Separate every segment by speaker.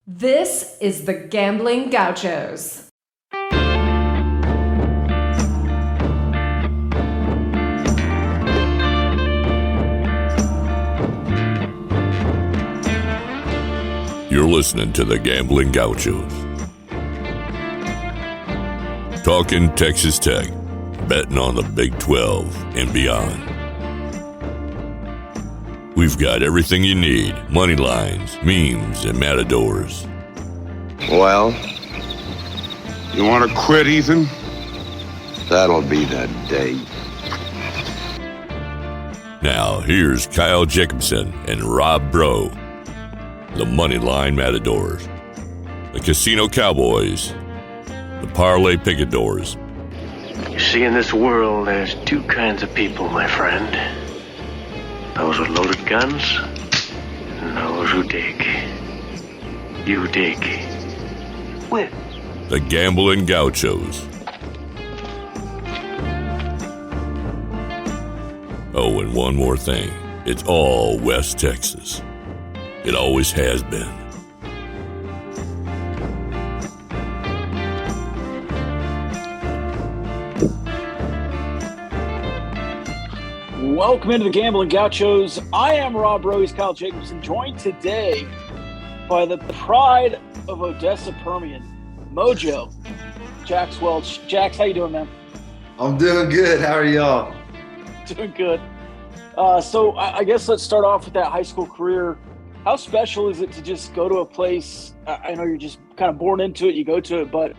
Speaker 1: This is the Gambling Gauchos.
Speaker 2: You're listening to the Gambling Gauchos. Talking Texas Tech, betting on the Big 12 and beyond. We've got everything you need: money lines, memes, and matadors.
Speaker 3: Well,
Speaker 4: You want to quit, Ethan?
Speaker 3: that'll be the day.
Speaker 2: Now, here's Kyle Jacobson and Rob Bro, the Moneyline Matadors, the Casino Cowboys, the Parlay Picadors.
Speaker 5: You see, in this world, there's two kinds of people, my friend. Those with loaded guns, and those who dig. You dig. Win.
Speaker 2: The Gambling Gauchos. Oh, and one more thing. It's all West Texas. It always has been.
Speaker 6: Welcome into the Gambling Gauchos. I am Rob Rose, Kyle Jacobson, joined today by the pride of Odessa Permian, Mojo, Jax Welch. Jax, how you doing, man?
Speaker 7: I'm doing good. How are y'all?
Speaker 6: Doing good. So I guess let's start off with that high school career. How special is it to just go to a place? I know you're just kind of born into it, you go to it, but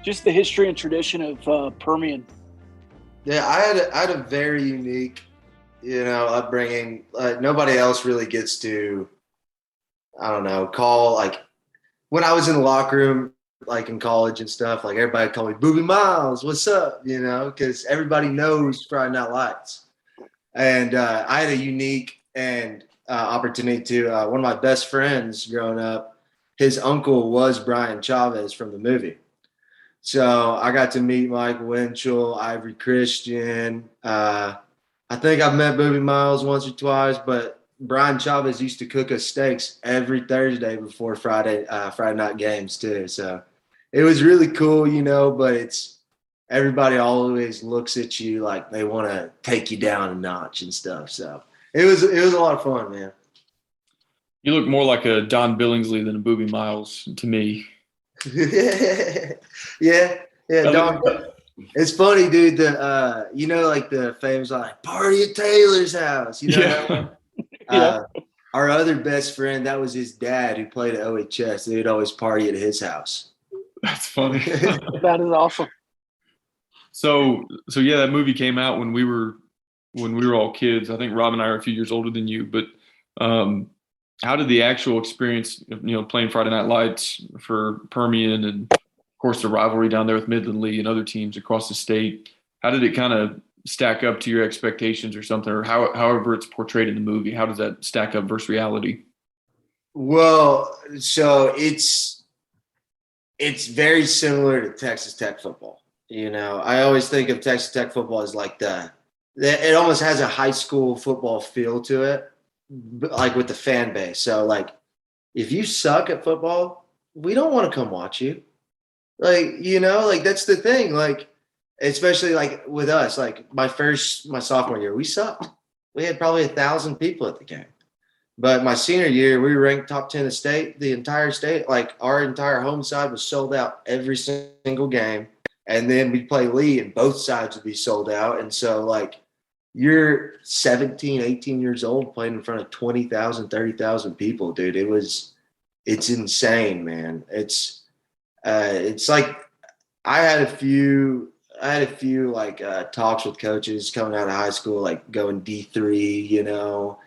Speaker 6: just the history and tradition of Permian.
Speaker 7: Yeah, I had a very unique, upbringing. Nobody else really gets to, call, like, when I was in the locker room, like in college and stuff, like everybody called me Booby Miles, what's up, because everybody knows Friday Night Lights. And I had a unique and opportunity to, one of my best friends growing up, his uncle was Brian Chavez from the movie. So I got to meet Mike Winchell, Ivory Christian. I think I've met Booby Miles once or twice, but Brian Chavez used to cook us steaks every Thursday before Friday night games too. So it was really cool, but it's everybody always looks at you like they want to take you down a notch and stuff. So it was a lot of fun, man.
Speaker 8: You look more like a Don Billingsley than a Booby Miles to me.
Speaker 7: yeah. Don. It's funny, dude. Like the famous like party at Taylor's house. That one? Our other best friend, that was his dad who played at OHS. They'd always party at his house.
Speaker 8: That's funny.
Speaker 6: That is awesome.
Speaker 8: So yeah, that movie came out when we were all kids. I think Rob and I are a few years older than you, but how did the actual experience of, playing Friday Night Lights for Permian and, of course, the rivalry down there with Midland Lee and other teams across the state, how did it kind of stack up to your expectations or something, or however it's portrayed in the movie? How does that stack up versus reality?
Speaker 7: Well, so it's very similar to Texas Tech football. I always think of Texas Tech football as like it almost has a high school football feel to it, like with the fan base. So like, if you suck at football, we don't want to come watch you. Like, that's the thing. Like, especially like with us, like my sophomore year, we sucked. We had probably 1,000 people at the game. But my senior year, we ranked top 10 in the state, the entire state. Like our entire home side was sold out every single game. And then we'd play Lee and both sides would be sold out. And so like, you're 17, 18 years old playing in front of 20,000, 30,000 people, dude. It's insane, man. It's like I had a few like talks with coaches coming out of high school, like going D3,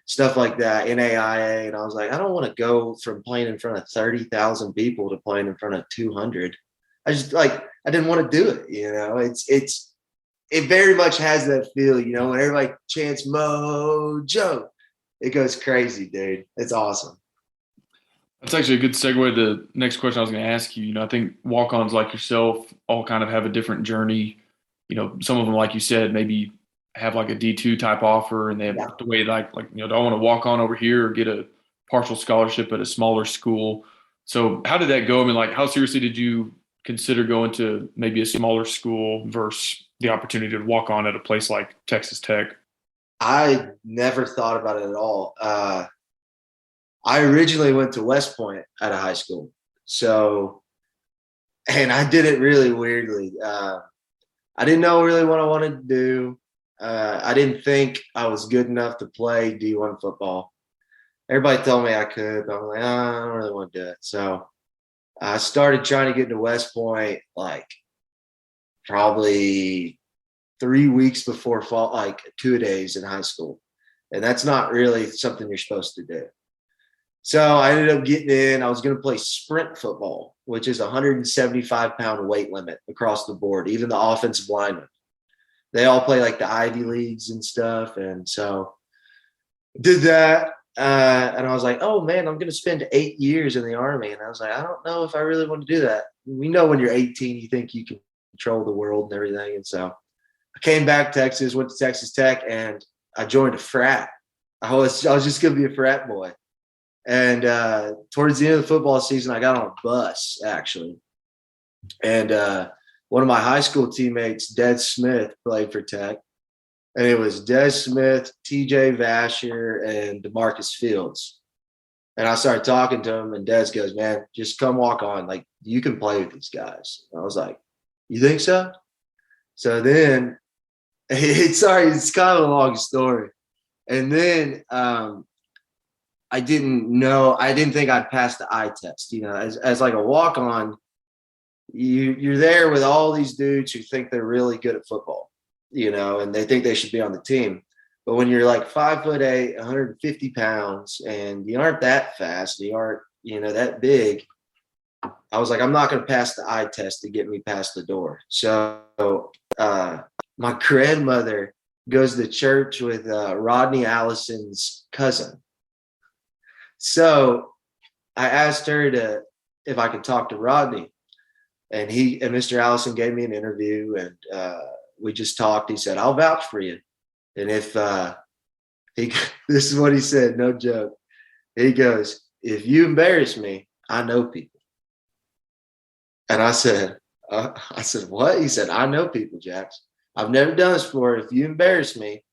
Speaker 7: stuff like that, NAIA. And I was like, I don't want to go from playing in front of 30,000 people to playing in front of 200. I didn't want to do it. It very much has that feel, when everybody chants Mojo, it goes crazy, dude. It's awesome.
Speaker 8: That's actually a good segue to the next question I was going to ask you. I think walk-ons like yourself all kind of have a different journey. Some of them, like you said, maybe have like a D2 type offer, and they have the way do I want to walk on over here or get a partial scholarship at a smaller school? So how did that go? I mean, like, how seriously did you consider going to maybe a smaller school versus the opportunity to walk on at a place like Texas Tech?
Speaker 7: I never thought about it at all. I originally went to West Point out of high school. So, and I did it really weirdly. I didn't know really what I wanted to do. I didn't think I was good enough to play D1 football. Everybody told me I could, but I'm like, I don't really want to do it. So I started trying to get into West Point like probably 3 weeks before fall, like 2-a-days in high school. And that's not really something you're supposed to do. So I ended up getting in. I was going to play sprint football, which is a 175-pound weight limit across the board, even the offensive linemen. They all play like the Ivy Leagues and stuff. And so did that. And I was like, oh, man, I'm going to spend 8 years in the Army. And I was like, I don't know if I really want to do that. We know when you're 18, you think you can control the world and everything. And so I came back to Texas, went to Texas Tech, and I joined a frat. I was just going to be a frat boy. And towards the end of the football season, I got on a bus, actually. And one of my high school teammates, Des Smith, played for Tech. And it was Des Smith, TJ Vasher, and DeMarcus Fields. And I started talking to him, and Des goes, man, just come walk on. Like, you can play with these guys. And I was like, you think so? So then, it's kind of a long story. And then I didn't think I'd pass the eye test. You know, as like a walk-on, you're there with all these dudes who think they're really good at football, you know, and they think they should be on the team. But when you're like 5'8", 150 pounds, and you aren't that fast, you aren't, you know, that big, I was like, I'm not going to pass the eye test to get me past the door. So my grandmother goes to church with Rodney Allison's cousin. So I asked her if I could talk to Rodney, and Mr. Allison gave me an interview, and we just talked. He said, I'll vouch for you. And if this is what he said, no joke. He goes, if you embarrass me, I know people. And I said, what? He said, I know people, Jax. I've never done this before. If you embarrass me,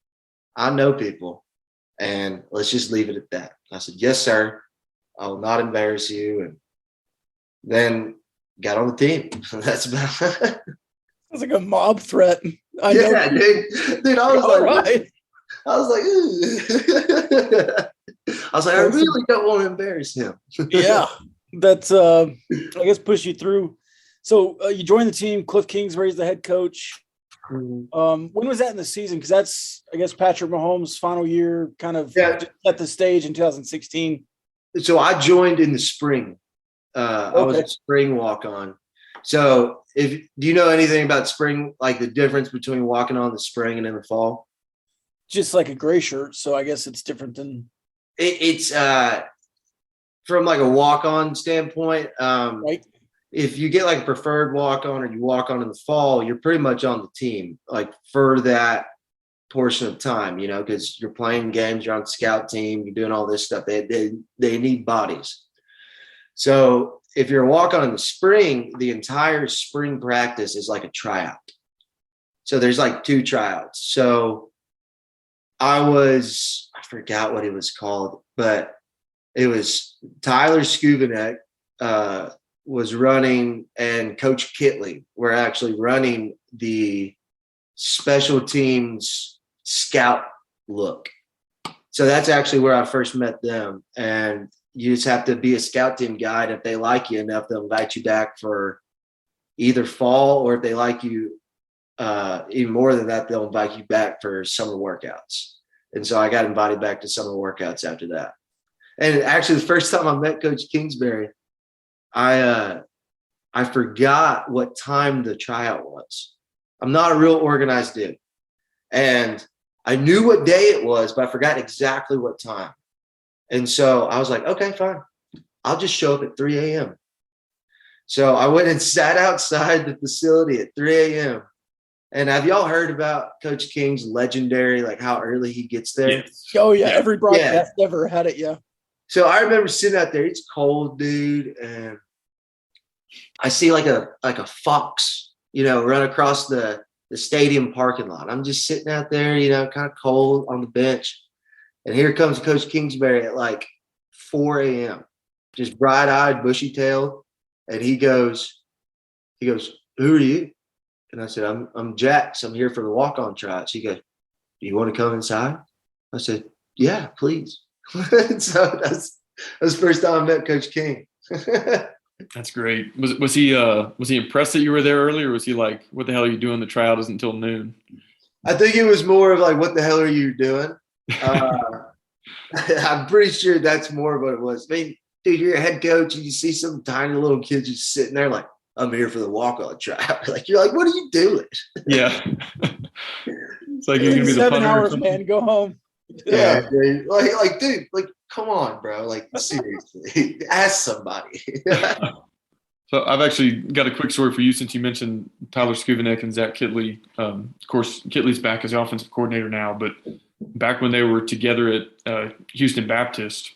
Speaker 7: I know people. And let's just leave it at that. I said, yes, sir. I will not embarrass you. And then got on the team. That's about it.
Speaker 6: It's like a mob threat.
Speaker 7: Dude, I was like,
Speaker 6: right.
Speaker 7: I was like, I really don't want to embarrass him.
Speaker 6: Yeah, that's I guess push you through. So you joined the team. Cliff Kingsbury's the head coach. When was that in the season? Because that's, I guess, Patrick Mahomes' final year, kind of set the stage in 2016.
Speaker 7: So I joined in the spring. I was a spring walk-on. So do you know anything about spring, like the difference between walking on the spring and in the fall?
Speaker 6: Just like a gray shirt. So I guess it's different than.
Speaker 7: It's from like a walk-on standpoint.
Speaker 6: Right.
Speaker 7: If you get like a preferred walk-on or you walk on in the fall, you're pretty much on the team, like for that portion of time, you know, because you're playing games, you're on the scout team, you're doing all this stuff. They need bodies. So if you're a walk-on in the spring, the entire spring practice is like a tryout. So there's like 2 tryouts. So I forgot what it was called, but it was Tyler Skubanek, was running, and Coach Kitley were actually running the special teams scout look. So that's actually where I first met them. And you just have to be a scout team guy. And if they like you enough, they'll invite you back for either fall, or if they like you even more than that, they'll invite you back for summer workouts. And so I got invited back to summer workouts after that. And actually the first time I met Coach Kingsbury, I forgot what time the tryout was. I'm not a real organized dude. And I knew what day it was, but I forgot exactly what time. And so I was like, okay, fine. I'll just show up at 3 a.m. So I went and sat outside the facility at 3 a.m. And have y'all heard about Coach King's legendary, like how early he gets there?
Speaker 8: Yes.
Speaker 6: Oh, yeah. Every broadcast ever had it, yeah.
Speaker 7: So I remember sitting out there. It's cold, dude, and I see like a fox, run across the stadium parking lot. I'm just sitting out there, kind of cold on the bench, and here comes Coach Kingsbury at like 4 a.m., just bright-eyed, bushy-tailed, and he goes, "Who are you?" And I said, "I'm Jax. I'm here for the walk-on tryouts." He goes, "Do you want to come inside?" I said, "Yeah, please." So that's the first time I met Coach King.
Speaker 8: That's great. Was he impressed that you were there early, or was he like, "What the hell are you doing? The tryout isn't until noon"?
Speaker 7: I think it was more of like, "What the hell are you doing?" I'm pretty sure that's more of what it was. I mean, dude, you're a head coach and you see some tiny little kid just sitting there like, "I'm here for the walk-on tryout." Like, you're like, "What are you doing?"
Speaker 8: Yeah. It's like you're gonna be the
Speaker 6: 7
Speaker 8: punter.
Speaker 6: hours, man. Go home.
Speaker 7: Yeah, dude. Like, dude, like, come on, bro. Like, seriously, ask somebody.
Speaker 8: So I've actually got a quick story for you since you mentioned Tyler Skuvanek and Zach Kitley. Of course, Kitley's back as the offensive coordinator now, but back when they were together at Houston Baptist,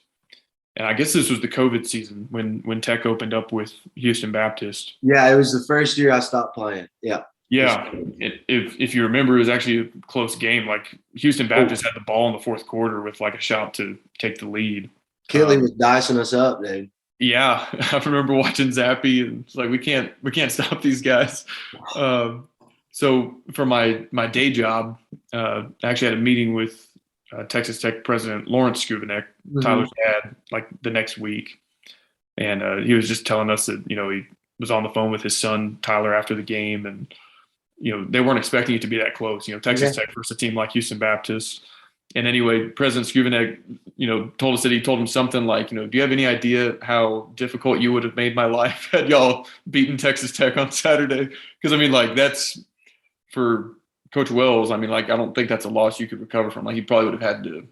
Speaker 8: and I guess this was the COVID season when Tech opened up with Houston Baptist.
Speaker 7: Yeah, it was the first year I stopped playing. Yeah.
Speaker 8: Yeah. If you remember, it was actually a close game. Like Houston Baptist had the ball in the fourth quarter with like a shot to take the lead.
Speaker 7: Kitley was dicing us up, dude.
Speaker 8: Yeah, I remember watching Zappy, and it's like we can't stop these guys. So for my day job, I actually had a meeting with Texas Tech President Lawrence Skuvanek, Tyler's dad, like the next week, and he was just telling us that he was on the phone with his son Tyler after the game, and they weren't expecting it to be that close. Texas Tech versus a team like Houston Baptist. And anyway, President Skuvanek, told us that he told him something like, do you have any idea how difficult you would have made my life had y'all beaten Texas Tech on Saturday? Because, I mean, like, that's for Coach Wells. I mean, like, I don't think that's a loss you could recover from. Like, he probably would have had to,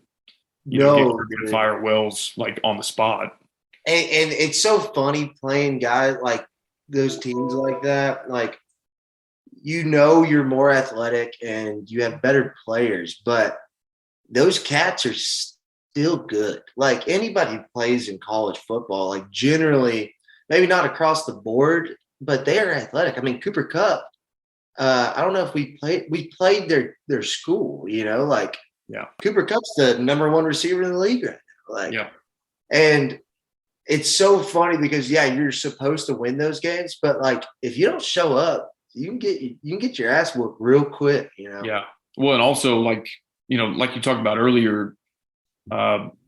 Speaker 8: fire Wells, like, on the spot.
Speaker 7: And it's so funny playing guys like those teams like that. Like, you're more athletic and you have better players, but those cats are still good. Like anybody who plays in college football, like generally, maybe not across the board, but they are athletic. I mean, Cooper Kupp, I don't know if we played their school, like Cooper Kupp's the number one receiver in the league right now. Like, and it's so funny because you're supposed to win those games, but like if you don't show up, you can get your ass whooped real quick,
Speaker 8: Yeah. Well, and also like you talked about earlier,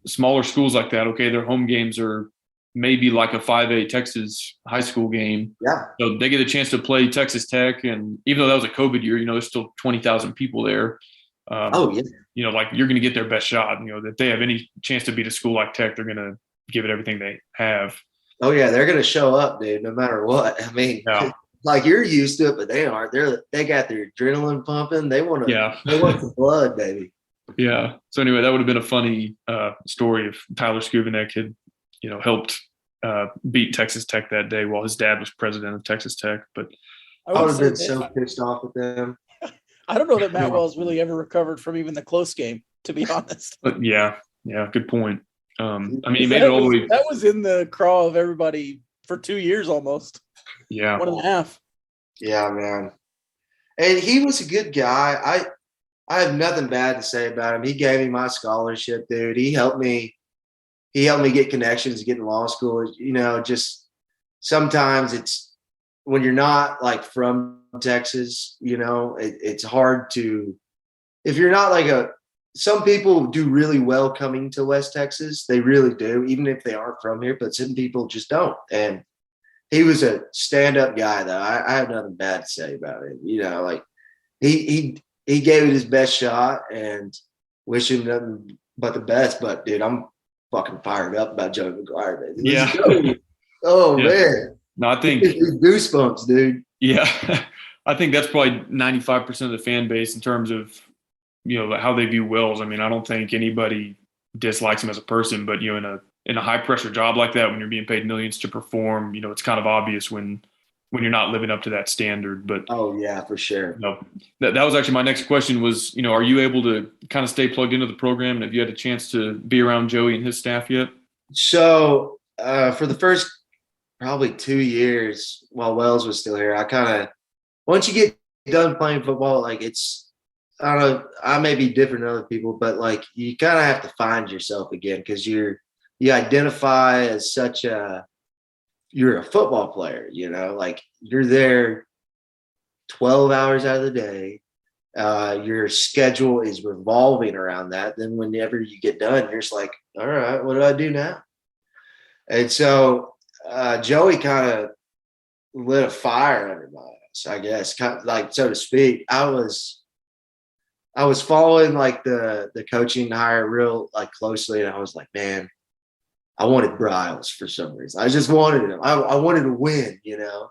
Speaker 8: smaller schools like that, okay, their home games are maybe like a 5A Texas high school game.
Speaker 7: Yeah.
Speaker 8: So they get a chance to play Texas Tech, and even though that was a COVID year, there's still 20,000 people there. Like you're going to get their best shot. If they have any chance to beat a school like Tech, they're going to give it everything they have.
Speaker 7: Oh yeah, they're going to show up, dude, no matter what. I mean, like you're used to it, but they aren't. They got their adrenaline pumping. They want the blood, baby.
Speaker 8: Yeah. So anyway, that would have been a funny story if Tyler Skuvanek had, helped beat Texas Tech that day while his dad was president of Texas Tech. But
Speaker 7: I would have been so pissed off at them.
Speaker 6: I don't know that Matt Wells really ever recovered from even the close game, to be honest.
Speaker 8: But yeah, good point. I mean, he made it all the way.
Speaker 6: That was in the craw of everybody for 2 years almost.
Speaker 8: Yeah.
Speaker 6: 1.5.
Speaker 7: Yeah, man. And he was a good guy. I have nothing bad to say about him. He gave me my scholarship, dude. He helped me get connections to get in law school. Just sometimes it's when you're not like from Texas, it's hard to, if you're not like some people do really well coming to West Texas. They really do, even if they aren't from here, but some people just don't. And he was a stand-up guy, though. I have nothing bad to say about him. Like he gave it his best shot, and wish him nothing but the best. But dude, I'm fucking fired up about Joey McGuire, man.
Speaker 8: Yeah.
Speaker 7: Man.
Speaker 8: No, I think
Speaker 7: goosebumps, dude.
Speaker 8: Yeah, I think that's probably 95% of the fan base in terms of how they view Wells. I mean, I don't think anybody dislikes him as a person, but in a high pressure job like that, when you're being paid millions to perform, it's kind of obvious when you're not living up to that standard. But
Speaker 7: oh yeah, for sure.
Speaker 8: That was actually my next question was, are you able to kind of stay plugged into the program? And have you had a chance to be around Joey and his staff yet?
Speaker 7: So for the first probably 2 years while Wells was still here, I kind of once you get done playing football, like I don't know, I may be different than other people, but like you kind of have to find yourself again because you identify as you're a football player, like you're there 12 hours out of the day. Your schedule is revolving around that. Then whenever you get done, you're just like, all right, what do I do now? And so Joey kind of lit a fire under my ass, I guess, kind of like, so to speak. I was following like the coaching hire real like closely, and I was like, man, I wanted Bryles for some reason. I just wanted him. I wanted to win,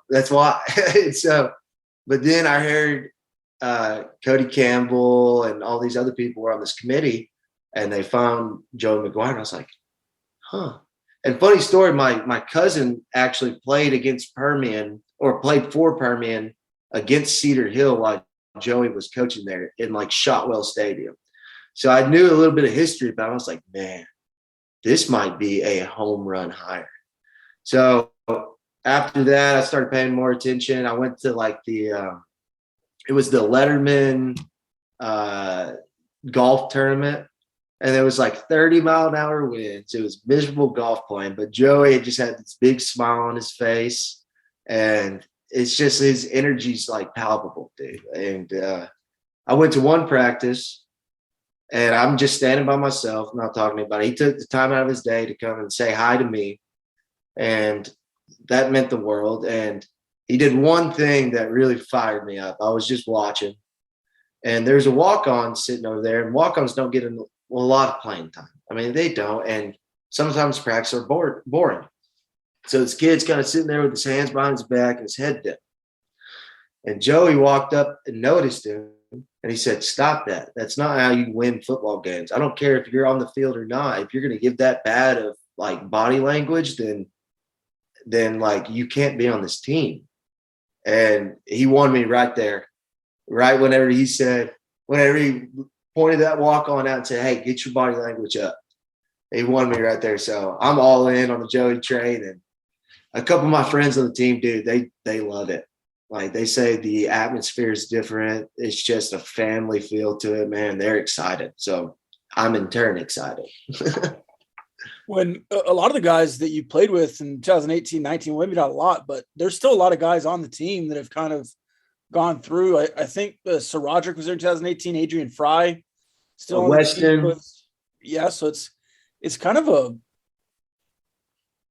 Speaker 7: That's why. So, but then I heard Cody Campbell and all these other people were on this committee, and they found Joey McGuire. And I was like, huh. And funny story, my cousin actually played for Permian against Cedar Hill while Joey was coaching there in like Shotwell Stadium. So I knew a little bit of history, but I was like, man, this might be a home run hire. So after that, I started paying more attention. I went to like it was the Letterman golf tournament, and there was like 30-mile-an-hour winds. It was miserable golf playing, but Joey just had this big smile on his face, and it's just his energy's like palpable, dude. And I went to one practice, and I'm just standing by myself, not talking to anybody. He took the time out of his day to come and say hi to me, and that meant the world. And he did one thing that really fired me up. I was just watching, and there's a walk-on sitting over there, and walk-ons don't get a lot of playing time. I mean, they don't, and sometimes practice are boring. So this kid's kind of sitting there with his hands behind his back and his head down. And Joey walked up and noticed him, and he said, stop that. That's not how you win football games. I don't care if you're on the field or not. If you're going to give that bad of like body language, then like you can't be on this team. And he won me right there, right whenever he pointed that walk on out and said, hey, get your body language up. He won me right there. So I'm all in on the Joey train. And a couple of my friends on the team, dude, they love it. Like they say the atmosphere is different. It's just a family feel to it, man. They're excited. So I'm in turn excited.
Speaker 6: When a lot of the guys that you played with in 2018, 19, well, maybe not a lot, but there's still a lot of guys on the team that have kind of gone through. I think Sir Roderick was there in 2018, Adrian Fry still on
Speaker 7: Weston.
Speaker 6: The team. Yeah, so it's kind of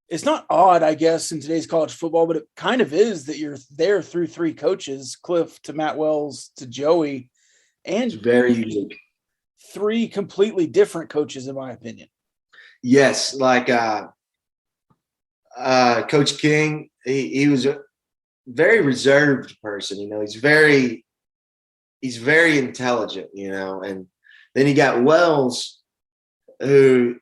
Speaker 6: it's not odd, I guess, in today's college football, but it kind of is that you're there through three coaches, Cliff to Matt Wells to Joey, and
Speaker 7: it's very unique.
Speaker 6: Three completely different coaches, in my opinion.
Speaker 7: Yes, like Coach King, he was a very reserved person. He's very intelligent. And then you got Wells, who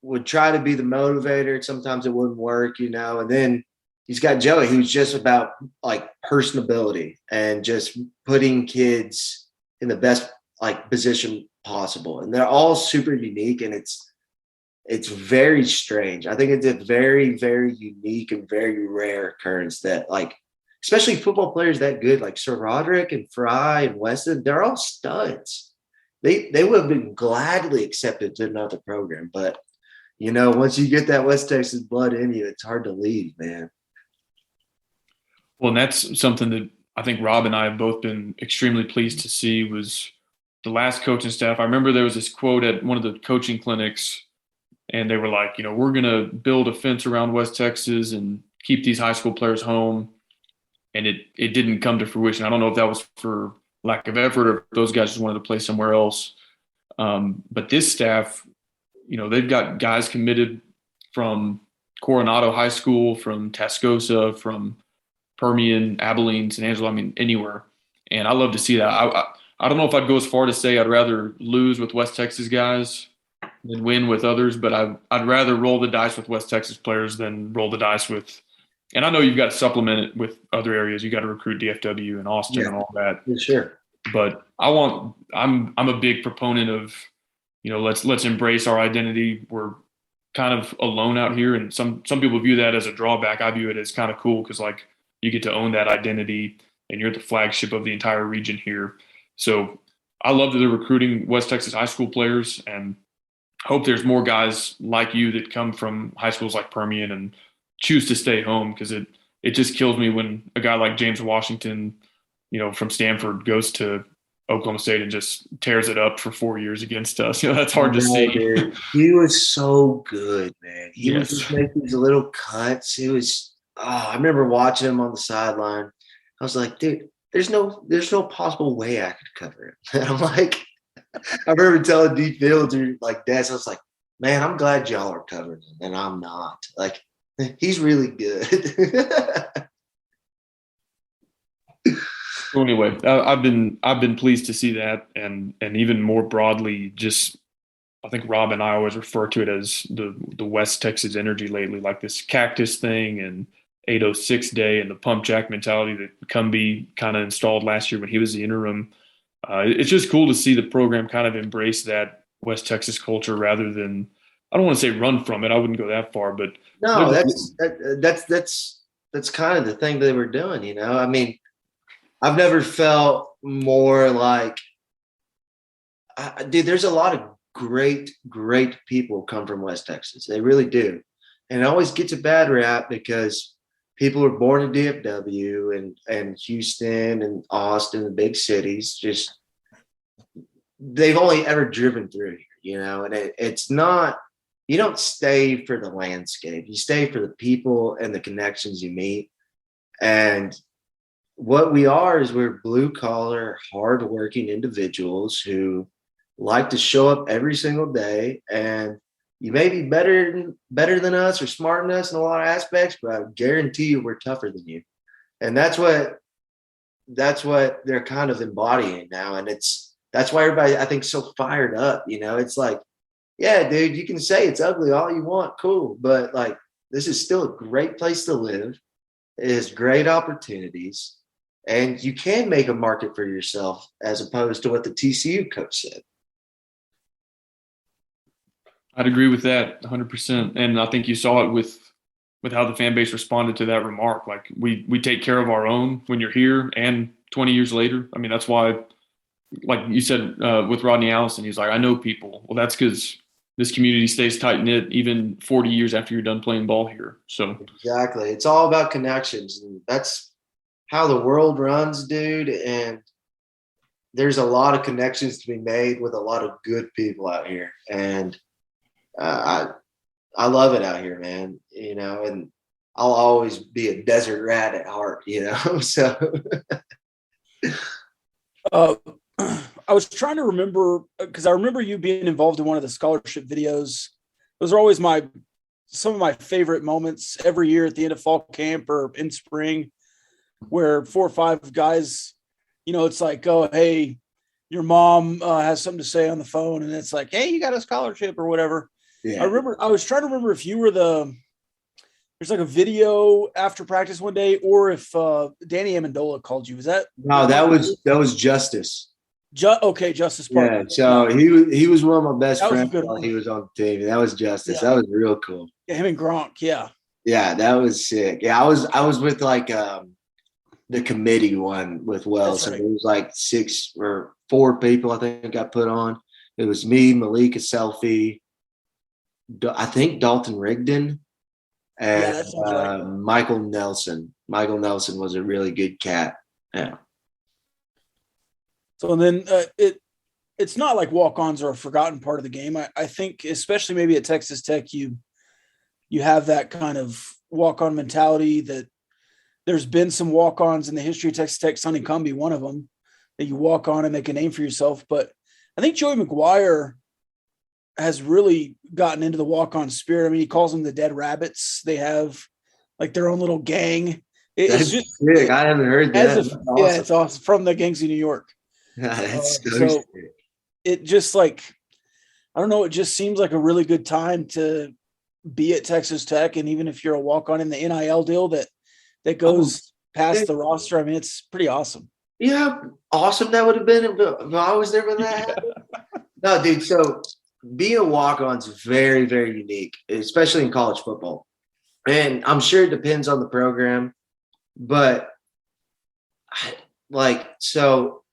Speaker 7: would try to be the motivator. Sometimes it wouldn't work, and then he's got Joey, who's just about like personability and just putting kids in the best like position possible. And they're all super unique, and it's very strange. I think it's a very, very unique and very rare occurrence that, like, especially football players that good, like Sir Roderick and Fry and Weston, they're all studs. They would have been gladly accepted to another program. But, once you get that West Texas blood in you, it's hard to leave, man.
Speaker 8: Well, and that's something that I think Rob and I have both been extremely pleased to see was the last coaching staff. I remember there was this quote at one of the coaching clinics, and they were like, we're going to build a fence around West Texas and keep these high school players home. And it didn't come to fruition. I don't know if that was for lack of effort or if those guys just wanted to play somewhere else. But this staff, they've got guys committed from Coronado High School, from Tascosa, from Permian, Abilene, San Angelo, anywhere. And I love to see that. I don't know if I'd go as far to say I'd rather lose with West Texas guys than win with others, but I'd rather roll the dice with West Texas players than roll the dice with – and I know you've got to supplement it with other areas. You got to recruit DFW and Austin and all that.
Speaker 7: For sure.
Speaker 8: But I'm a big proponent of, let's embrace our identity. We're kind of alone out here, and some people view that as a drawback. I view it as kind of cool because like you get to own that identity, and you're the flagship of the entire region here. So I love that they're recruiting West Texas high school players, and hope there's more guys like you that come from high schools like Permian and choose to stay home, because it just kills me when a guy like James Washington, from Stanford goes to Oklahoma State and just tears it up for 4 years against us. That's hard to see.
Speaker 7: Dude. He was so good, man. He would
Speaker 8: Yes.
Speaker 7: just make these little cuts. It was I remember watching him on the sideline. I was like, dude, there's no possible way I could cover it. And I'm like, I remember telling D Fields or like Des, I was like, man, I'm glad y'all are covering him and I'm not. Like, he's really good.
Speaker 8: So anyway, I've been pleased to see that, and even more broadly, just I think Rob and I always refer to it as the West Texas energy lately, like this cactus thing and 806 day and the pump jack mentality that Cumbie kind of installed last year when he was the interim. It's just cool to see the program kind of embrace that West Texas culture rather than, I don't want to say run from it. I wouldn't go that far, but
Speaker 7: no, that's kind of the thing they were doing. I mean, I've never felt more like, dude, there's a lot of great people come from West Texas. They really do. And it always gets a bad rap because people are born in DFW and Houston and Austin, the big cities, just they've only ever driven through here, and it's not, you don't stay for the landscape. You stay for the people and the connections you meet. And what we are is we're blue collar, hardworking individuals who like to show up every single day. And you may be better than us or smarter than us in a lot of aspects, but I guarantee you we're tougher than you. And that's what they're kind of embodying now. And that's why everybody, I think, so fired up. It's like, yeah, dude, you can say it's ugly all you want, cool, but like this is still a great place to live. It has great opportunities. And you can make a market for yourself as opposed to what the TCU coach said.
Speaker 8: I'd agree with that 100%. And I think you saw it with how the fan base responded to that remark. Like we take care of our own when you're here and 20 years later. I mean, that's why, like you said with Rodney Allison, he's like, I know people. Well, that's because this community stays tight knit even 40 years after you're done playing ball here. So
Speaker 7: exactly. It's all about connections. And that's how the world runs, dude. And there's a lot of connections to be made with a lot of good people out here. And I love it out here, man, and I'll always be a desert rat at heart, so.
Speaker 6: I was trying to remember, because I remember you being involved in one of the scholarship videos. Those are always some of my favorite moments every year at the end of fall camp or in spring, where 4 or 5 guys, it's like, oh, hey, your mom has something to say on the phone. And it's like, hey, you got a scholarship or whatever. Yeah. I was trying to remember if you were there's like a video after practice one day, or if Danny Amendola called you. Was that?
Speaker 7: No, that was Justice.
Speaker 6: Okay, Justice Parker.
Speaker 7: Yeah, so he was one of my best friends while he was on the team. That was Justice. Yeah. That was real cool.
Speaker 6: Yeah, him and Gronk. Yeah.
Speaker 7: Yeah, that was sick. Yeah, I was with like the committee one with Wells. Right. So it was like 6 or 4 people I think got put on. It was me, Malika Selfie, I think Dalton Rigdon, and right. Michael Nelson. Michael Nelson was a really good cat. Yeah.
Speaker 6: So then it's not like walk-ons are a forgotten part of the game. I think especially maybe at Texas Tech, you have that kind of walk-on mentality that there's been some walk-ons in the history of Texas Tech, Sonny Cumbie, one of them, that you walk on and make a name for yourself. But I think Joey McGuire has really gotten into the walk-on spirit. I mean, he calls them the Dead Rabbits. They have like their own little gang. It's just
Speaker 7: sick. I haven't heard that.
Speaker 6: Awesome. Yeah, it's awesome. From the Gangs of New York. So it just like, I don't know, it just seems like a really good time to be at Texas Tech. And even if you're a walk-on in the NIL deal that goes past the roster, I mean, it's pretty awesome.
Speaker 7: Yeah, awesome that would have been if I was there when that happened. No, dude, so being a walk-on is very, very unique, especially in college football. And I'm sure it depends on the program, but so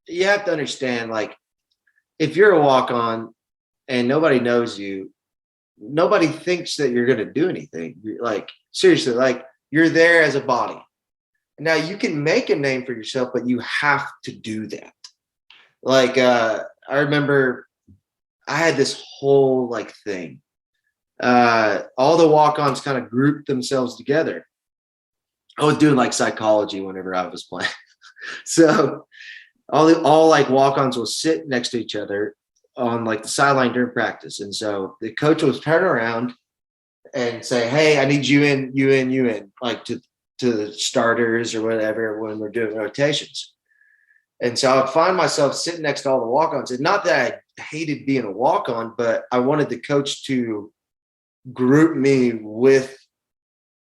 Speaker 7: you have to understand, like, if you're a walk-on and nobody knows you, nobody thinks that you're going to do anything. Like, seriously, like, you're there as a body. Now you can make a name for yourself, but you have to do that. Like, I remember I had this whole like thing. All the walk-ons kind of grouped themselves together. I was doing like psychology whenever I was playing. So all like walk-ons will sit next to each other on like the sideline during practice. And so the coach will turn around and say, hey, I need you in, like to the starters or whatever when we're doing rotations. And so I would find myself sitting next to all the walk-ons. And not that I hated being a walk-on, but I wanted the coach to group me with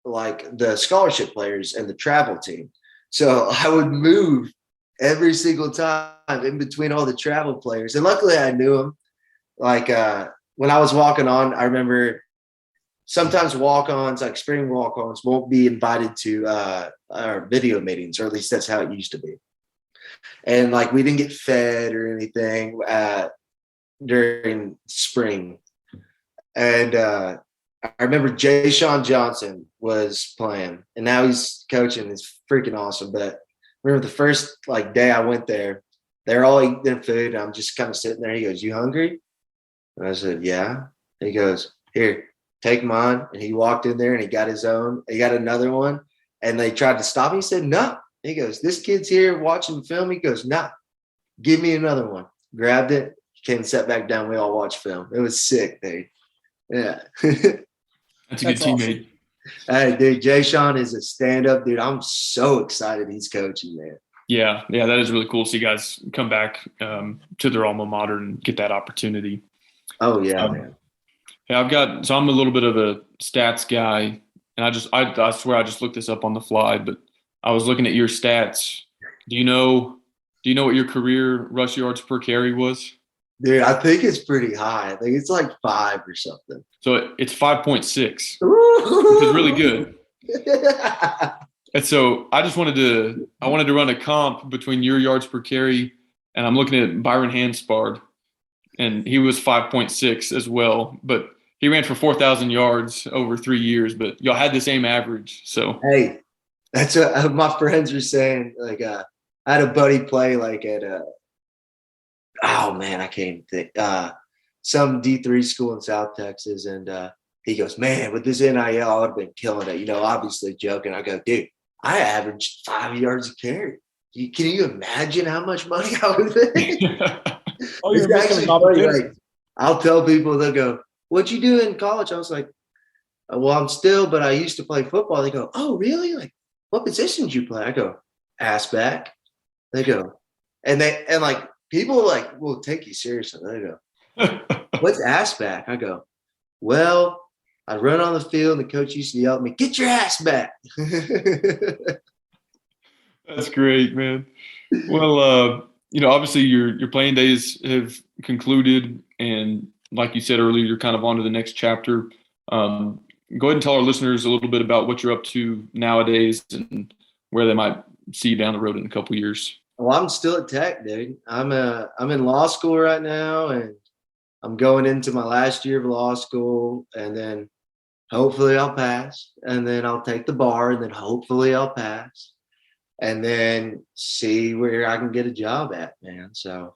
Speaker 7: like the scholarship players and the travel team. So I would move every single time in between all the travel players. And luckily I knew them. Like when I was walking on, I remember sometimes walk-ons, like spring walk-ons, won't be invited to our video meetings, or at least that's how it used to be. And like we didn't get fed or anything during spring. And I remember Jay Johnson was playing, and now he's coaching. It's freaking awesome. But I remember the first like day I went there, they're all eating their food. And I'm just kind of sitting there. He goes, "You hungry?" And I said, "Yeah." And he goes, "Here, take mine." And he walked in there and he got his own. He got another one, and they tried to stop him. He said, "No." He goes, "This kid's here watching film." He goes, "No, give me another one." Grabbed it, came and sat back down. We all watched film. It was sick, dude. Yeah.
Speaker 8: That's a good teammate.
Speaker 7: Hey, dude, Jay Sean is a stand-up dude. I'm so excited he's coaching, man.
Speaker 8: Yeah, that is really cool to see guys come back to their alma mater and get that opportunity.
Speaker 7: Oh, yeah, man.
Speaker 8: Yeah, I'm a little bit of a stats guy, and I swear I just looked this up on the fly, but I was looking at your stats. Do you know what your career rush yards per carry was?
Speaker 7: Dude, I think it's pretty high. I think it's like 5 or something.
Speaker 8: So it's 5.6, which is really good. And so I wanted to run a comp between your yards per carry, and I'm looking at Byron Hanspard, and he was 5.6 as well, but he ran for 4,000 yards over 3 years, but y'all had the same average. So
Speaker 7: hey, that's what my friends were saying. Like, I had a buddy play like at oh man, I can't even think. Some D3 school in South Texas, and he goes, "Man, with this NIL, I would have been killing it." You know, obviously joking. I go, "Dude, I averaged 5 yards a carry. Can you imagine how much money I would have made?"
Speaker 6: Oh, you're
Speaker 7: It's
Speaker 6: actually
Speaker 7: funny. Like, I'll tell people, they'll go, "What'd you do in college?" I was like, "Well, but I used to play football." They go, "Oh, really? Like, what position did you play?" I go, "Ass back." They go, and like people like will take you seriously. They go, "What's ass back?" I go, "Well, I run on the field, and the coach used to yell at me, 'Get your ass back.'"
Speaker 8: That's great, man. Well, obviously your playing days have concluded, and like you said earlier, you're kind of on to the next chapter. Go ahead and tell our listeners a little bit about what you're up to nowadays and where they might see you down the road in a couple of years.
Speaker 7: Well, I'm still at Tech, dude. I'm in law school right now, and I'm going into my last year of law school, and then hopefully I'll pass, and then I'll take the bar, and then hopefully I'll pass, and then see where I can get a job at, man. So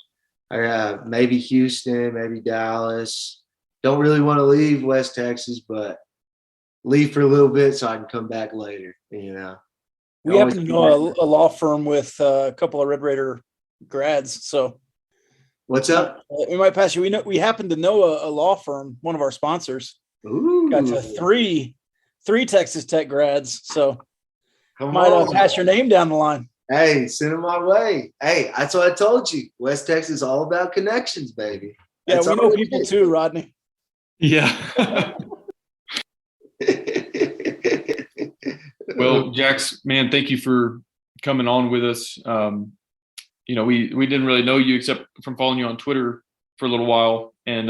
Speaker 7: maybe Houston, maybe Dallas. Don't really want to leave West Texas, but leave for a little bit so I can come back later, you know.
Speaker 6: We happen to know a law firm with a couple of Red Raider grads. So
Speaker 7: what's up?
Speaker 6: We might pass you. We happen to know a law firm, one of our sponsors.
Speaker 7: Ooh.
Speaker 6: Got to three Texas Tech grads. So
Speaker 7: Come
Speaker 6: might
Speaker 7: on.
Speaker 6: pass your name down the line.
Speaker 7: Hey, send them my way. Hey, that's what I told you. West Texas is all about connections, baby.
Speaker 6: Yeah,
Speaker 7: That's
Speaker 6: we know people too, Rodney.
Speaker 8: Yeah. Well, Jax, man, thank you for coming on with us. We didn't really know you except from following you on Twitter for a little while, and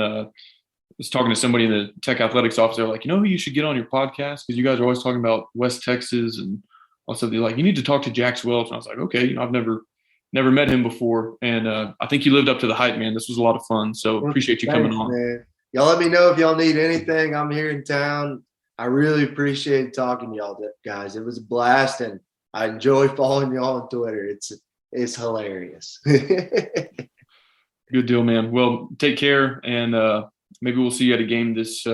Speaker 8: was talking to somebody in the tech athletics office. They're like, who you should get on your podcast, because you guys are always talking about West Texas, and also they're like, you need to talk to Jax Welch. And I was like, okay, I've never met him before, and I think you lived up to the hype, man. This was a lot of fun, so appreciate you coming on.
Speaker 7: Man. Y'all let me know if y'all need anything. I'm here in town. I really appreciate talking to y'all guys. It was a blast, and I enjoy following y'all on Twitter. It's hilarious.
Speaker 8: Good deal, man. Well, take care, and maybe we'll see you at a game this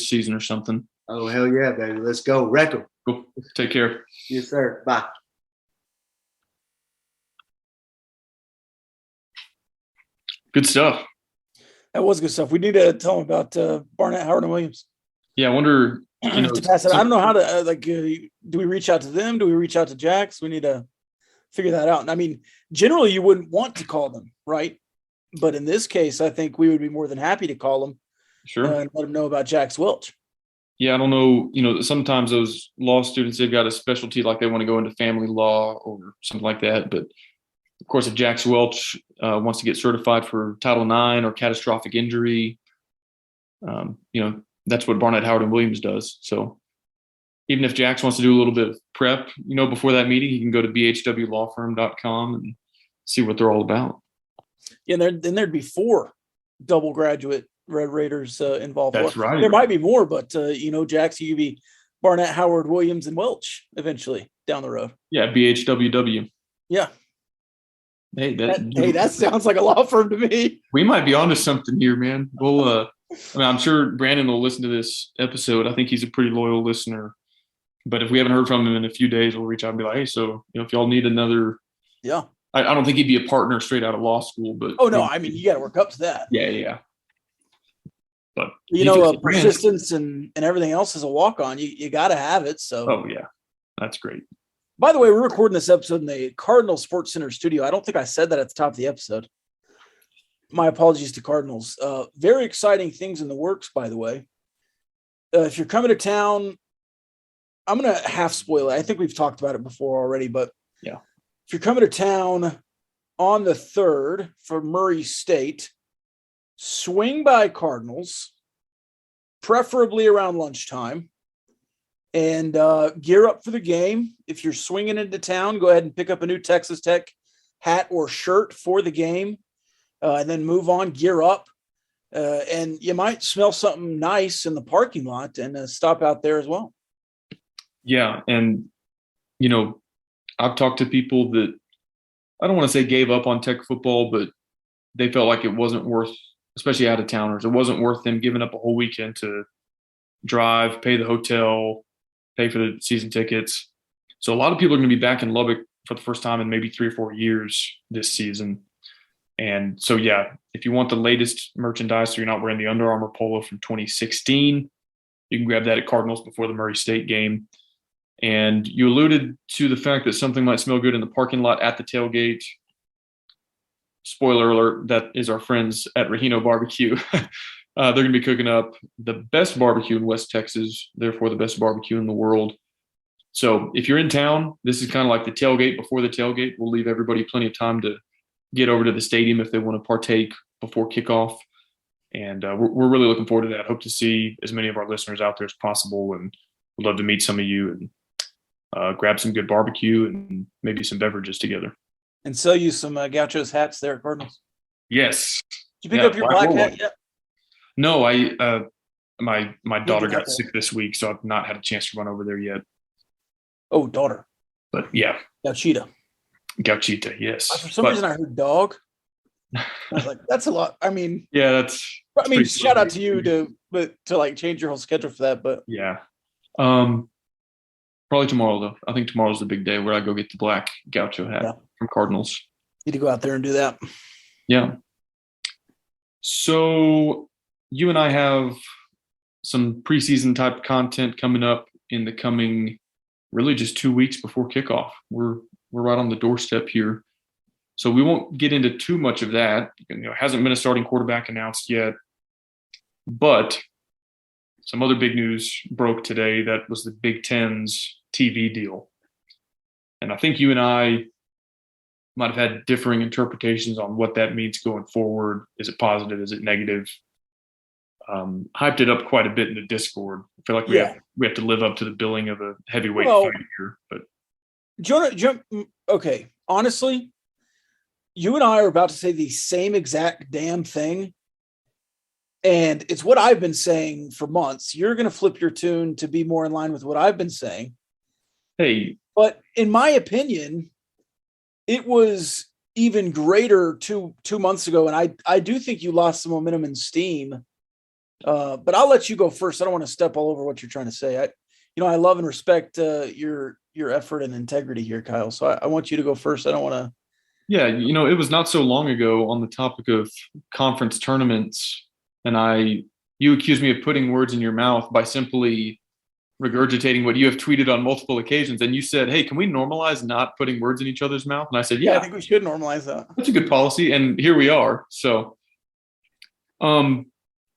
Speaker 8: season or something.
Speaker 7: Oh, hell yeah, baby. Let's go. Wreck 'em.
Speaker 8: Cool. Take care.
Speaker 7: Yes, sir. Bye.
Speaker 8: Good stuff.
Speaker 6: That was good stuff. We need to tell them about Barnett, Howard, and Williams.
Speaker 8: Yeah, I wonder.
Speaker 6: To pass it. I don't know how to do we reach out to them? Do we reach out to Jax? We need to figure that out. And I mean, generally, you wouldn't want to call them, right? But in this case, I think we would be more than happy to call them.
Speaker 8: Sure.
Speaker 6: And let them know about Jax Welch.
Speaker 8: Yeah, I don't know. Sometimes those law students, they've got a specialty, like they want to go into family law or something like that. But of course, if Jax Welch wants to get certified for Title IX or catastrophic injury, that's what Barnett, Howard, and Williams does. So even if Jax wants to do a little bit of prep, before that meeting, he can go to bhwlawfirm.com and see what they're all about.
Speaker 6: Yeah, and there'd be 4 double graduate Red Raiders involved.
Speaker 8: That's right.
Speaker 6: There might be more, but Jax, you could be Barnett, Howard, Williams, and Welch eventually down the road.
Speaker 8: Yeah, BHWW.
Speaker 6: Yeah.
Speaker 8: Hey,
Speaker 6: that sounds like a law firm to me.
Speaker 8: We might be onto something here, man. We'll I'm sure Brandon will listen to this episode. I think he's a pretty loyal listener. But if we haven't heard from him in a few days, we'll reach out and be like, hey, so if y'all need another.
Speaker 6: Yeah.
Speaker 8: I don't think he'd be a partner straight out of law school, but.
Speaker 6: Oh no, I mean you got to work up to that.
Speaker 8: Yeah. But
Speaker 6: persistence and everything else is a walk on. You got to have it. So.
Speaker 8: Oh yeah, that's great.
Speaker 6: By the way, we're recording this episode in the Cardinal Sports Center studio. I don't think I said that at the top of the episode. My apologies to Cardinals. Very exciting things in the works, by the way. If you're coming to town, I'm going to half spoil it. I think we've talked about it before already, but
Speaker 8: yeah.
Speaker 6: If you're coming to town on the 3rd for Murray State, swing by Cardinals, preferably around lunchtime, and gear up for the game. If you're swinging into town, go ahead and pick up a new Texas Tech hat or shirt for the game. And then move on, gear up, and you might smell something nice in the parking lot and stop out there as well.
Speaker 8: Yeah, and, I've talked to people that I don't want to say gave up on Tech football, but they felt like it wasn't worth, especially out-of-towners, it wasn't worth them giving up a whole weekend to drive, pay the hotel, pay for the season tickets. So a lot of people are going to be back in Lubbock for the first time in maybe 3 or 4 years this season. And so, yeah, if you want the latest merchandise, so you're not wearing the Under Armour polo from 2016, you can grab that at Cardinals before the Murray State game. And you alluded to the fact that something might smell good in the parking lot at the tailgate. Spoiler alert, that is our friends at Rahino Barbecue. They're going to be cooking up the best barbecue in West Texas, therefore the best barbecue in the world. So if you're in town, this is kind of like the tailgate before the tailgate. We'll leave everybody plenty of time to get over to the stadium if they want to partake before kickoff. And we're really looking forward to that. Hope to see as many of our listeners out there as possible, and we'd love to meet some of you and grab some good barbecue and maybe some beverages together.
Speaker 6: And sell you some Gauchos hats there at Cardinals.
Speaker 8: Yes.
Speaker 6: Did you pick up your black hat yet?
Speaker 8: No, my daughter got sick this week, so I've not had a chance to run over there yet.
Speaker 6: Oh, daughter.
Speaker 8: But yeah. Gauchita, yes.
Speaker 6: For some reason I heard dog. I was like, that's a lot. I mean,
Speaker 8: yeah, that's
Speaker 6: shout out to you to like change your whole schedule for that. But
Speaker 8: yeah. Probably tomorrow though. I think tomorrow's the big day where I go get the black Gaucho hat from Cardinals.
Speaker 6: Need to go out there and do that.
Speaker 8: Yeah. So you and I have some preseason type content coming up in the coming really just 2 weeks before kickoff. We're right on the doorstep here. So we won't get into too much of that. Hasn't been a starting quarterback announced yet. But some other big news broke today. That was the Big Ten's TV deal. And I think you and I might have had differing interpretations on what that means going forward. Is it positive? Is it negative? Hyped it up quite a bit in the Discord. I feel like we have to live up to the billing of a heavyweight fight here. But
Speaker 6: okay, honestly, you and I are about to say the same exact damn thing. And it's what I've been saying for months. You're going to flip your tune to be more in line with what I've been saying.
Speaker 8: Hey.
Speaker 6: But in my opinion, it was even greater two months ago. And I do think you lost some momentum and steam. But I'll let you go first. I don't want to step all over what you're trying to say. I love and respect your effort and integrity here, Kyle. So I want you to go first. I don't want to.
Speaker 8: Yeah, it was not so long ago on the topic of conference tournaments, and you accused me of putting words in your mouth by simply regurgitating what you have tweeted on multiple occasions. And you said, hey, can we normalize not putting words in each other's mouth? And I said, yeah,
Speaker 6: I think we should normalize that.
Speaker 8: That's a good policy. And here we are. So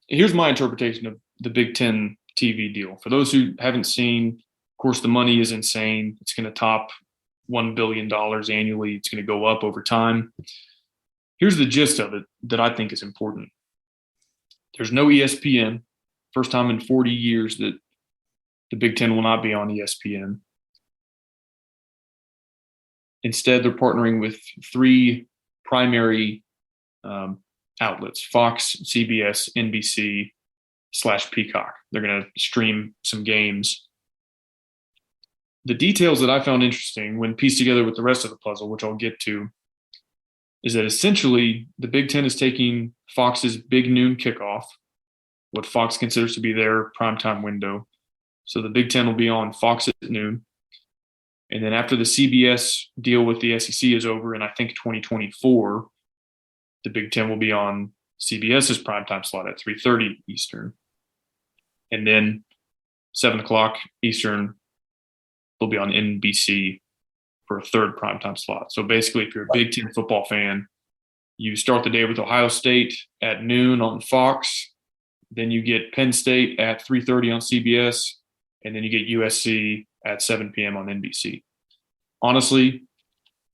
Speaker 8: here's my interpretation of the Big Ten TV deal. For those who haven't seen, of course, the money is insane. It's going to top $1 billion annually. It's going to go up over time. Here's the gist of it that I think is important. There's no ESPN. First time in 40 years that the Big Ten will not be on ESPN. Instead, they're partnering with three primary outlets: Fox, CBS, NBC / Peacock. They're going to stream some games. The details that I found interesting when pieced together with the rest of the puzzle, which I'll get to, is that essentially the Big Ten is taking Fox's big noon kickoff, what Fox considers to be their primetime window. So the Big Ten will be on Fox at noon. And then after the CBS deal with the SEC is over, in I think 2024, the Big Ten will be on CBS's primetime slot at 3:30 Eastern. And then 7 o'clock Eastern, they'll be on NBC for a third primetime slot. So basically, if you're a Big Ten football fan, you start the day with Ohio State at noon on Fox. Then you get Penn State at 3:30 on CBS. And then you get USC at 7 p.m. on NBC. Honestly,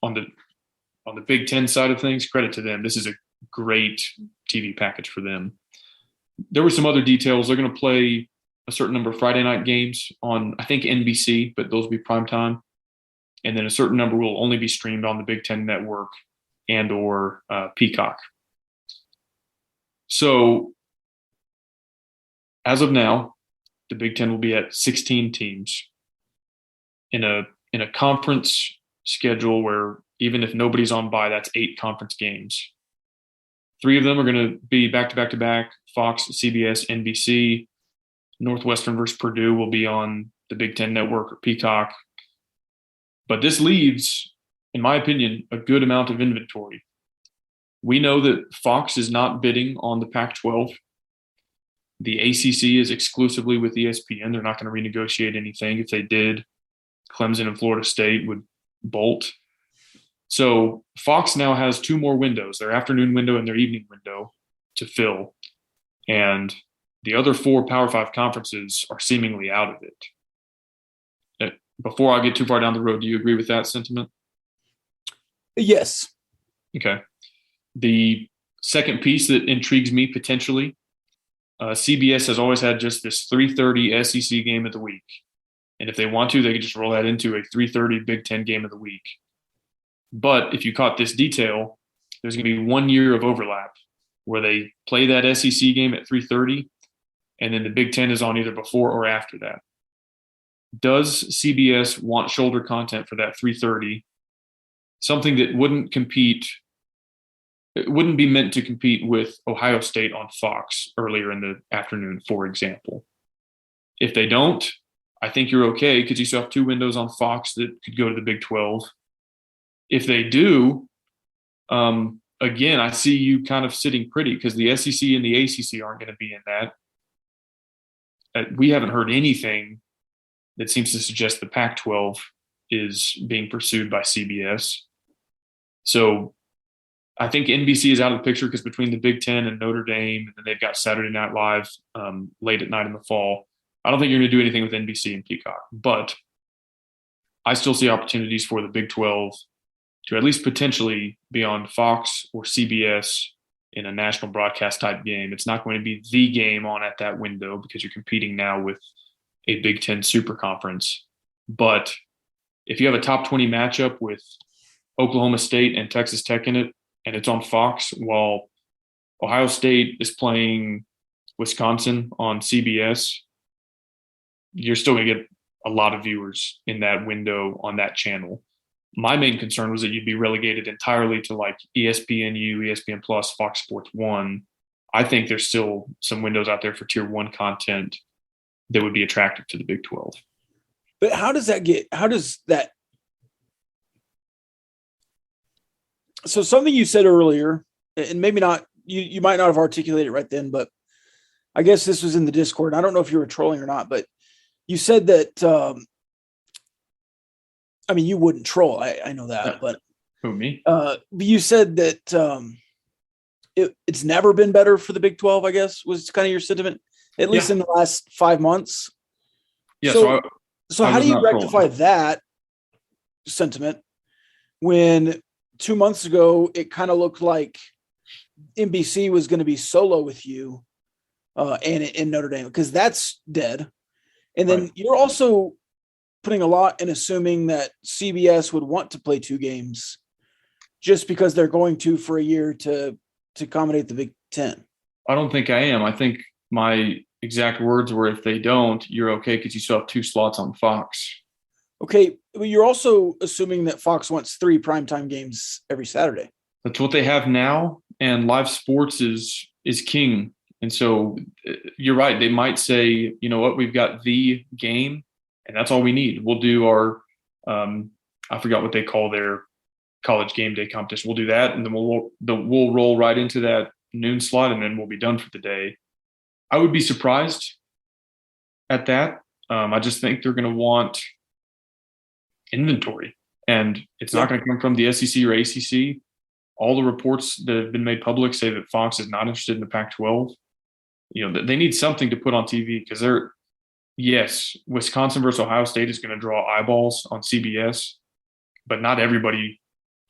Speaker 8: on the Big Ten side of things, credit to them. This is a great TV package for them. There were some other details. They're going to play a certain number of Friday night games on, I think, NBC, but those will be primetime. And then a certain number will only be streamed on the Big Ten Network and or Peacock. So as of now, the Big Ten will be at 16 teams in a conference schedule where even if nobody's on bye, that's 8 conference games. 3 of them are going to be back-to-back-to-back, Fox, CBS, NBC. Northwestern versus Purdue will be on the Big Ten Network or Peacock. But this leaves, in my opinion, a good amount of inventory. We know that Fox is not bidding on the Pac-12. The ACC is exclusively with ESPN. They're not going to renegotiate anything. If they did, Clemson and Florida State would bolt. So Fox now has 2 more windows, their afternoon window and their evening window, to fill. And the other 4 Power 5 conferences are seemingly out of it. Before I get too far down the road, do you agree with that sentiment?
Speaker 6: Yes.
Speaker 8: Okay. The second piece that intrigues me potentially, CBS has always had just this 3:30 SEC game of the week. And if they want to, they could just roll that into a 3:30 Big Ten game of the week. But if you caught this detail, there's going to be 1 year of overlap where they play that SEC game at 3:30, and then the Big Ten is on either before or after that. Does CBS want shoulder content for that 3:30? Something that wouldn't compete. It wouldn't be meant to compete with Ohio State on Fox earlier in the afternoon, for example. If they don't, I think you're okay because you still have 2 windows on Fox that could go to the Big 12. If they do, again, I see you kind of sitting pretty because the SEC and the ACC aren't going to be in that. We haven't heard anything that seems to suggest the Pac-12 is being pursued by CBS. So I think NBC is out of the picture because between the Big Ten and Notre Dame, and then they've got Saturday Night Live late at night in the fall, I don't think you're going to do anything with NBC and Peacock. But I still see opportunities for the Big 12 to at least potentially be on Fox or CBS in a national broadcast type game. It's not going to be the game on at that window because you're competing now with a Big Ten super conference. But if you have a top 20 matchup with Oklahoma State and Texas Tech in it, and it's on Fox while Ohio State is playing Wisconsin on CBS, you're still going to get a lot of viewers in that window on that channel. My main concern was that you'd be relegated entirely to like ESPNU, ESPN Plus, Fox Sports 1. I think there's still some windows out there for Tier 1 content that would be attractive to the Big 12.
Speaker 6: But how does that so something you said earlier, and maybe not, you might not have articulated it right then, but I guess this was in the Discord. I don't know if you were trolling or not, but you said that, I mean, you wouldn't troll. I know that, but
Speaker 8: who, me?
Speaker 6: You said that it's never been better for the Big 12, I guess, was kind of your sentiment, at least in the last 5 months.
Speaker 8: Yeah.
Speaker 6: So how do you rectify that sentiment when 2 months ago it kind of looked like NBC was going to be solo with you and in Notre Dame, because that's dead. And then you're also putting a lot in assuming that CBS would want to play 2 games just because they're going to for a year to accommodate the Big Ten.
Speaker 8: I don't think I am. I think my exact words were, if they don't, you're okay because you still have 2 slots on Fox.
Speaker 6: Okay, but you're also assuming that Fox wants 3 primetime games every Saturday.
Speaker 8: That's what they have now, and live sports is king. And so you're right. They might say, you know what, we've got the game, and that's all we need. We'll do our I forgot what they call their college game day competition. We'll do that, and then we'll roll right into that noon slot, and then we'll be done for the day. I would be surprised at that. I just think they're going to want inventory, and it's not going to come from the SEC or ACC. All the reports that have been made public say that Fox is not interested in the Pac-12. You know, they need something to put on TV because Wisconsin versus Ohio State is going to draw eyeballs on CBS, but not everybody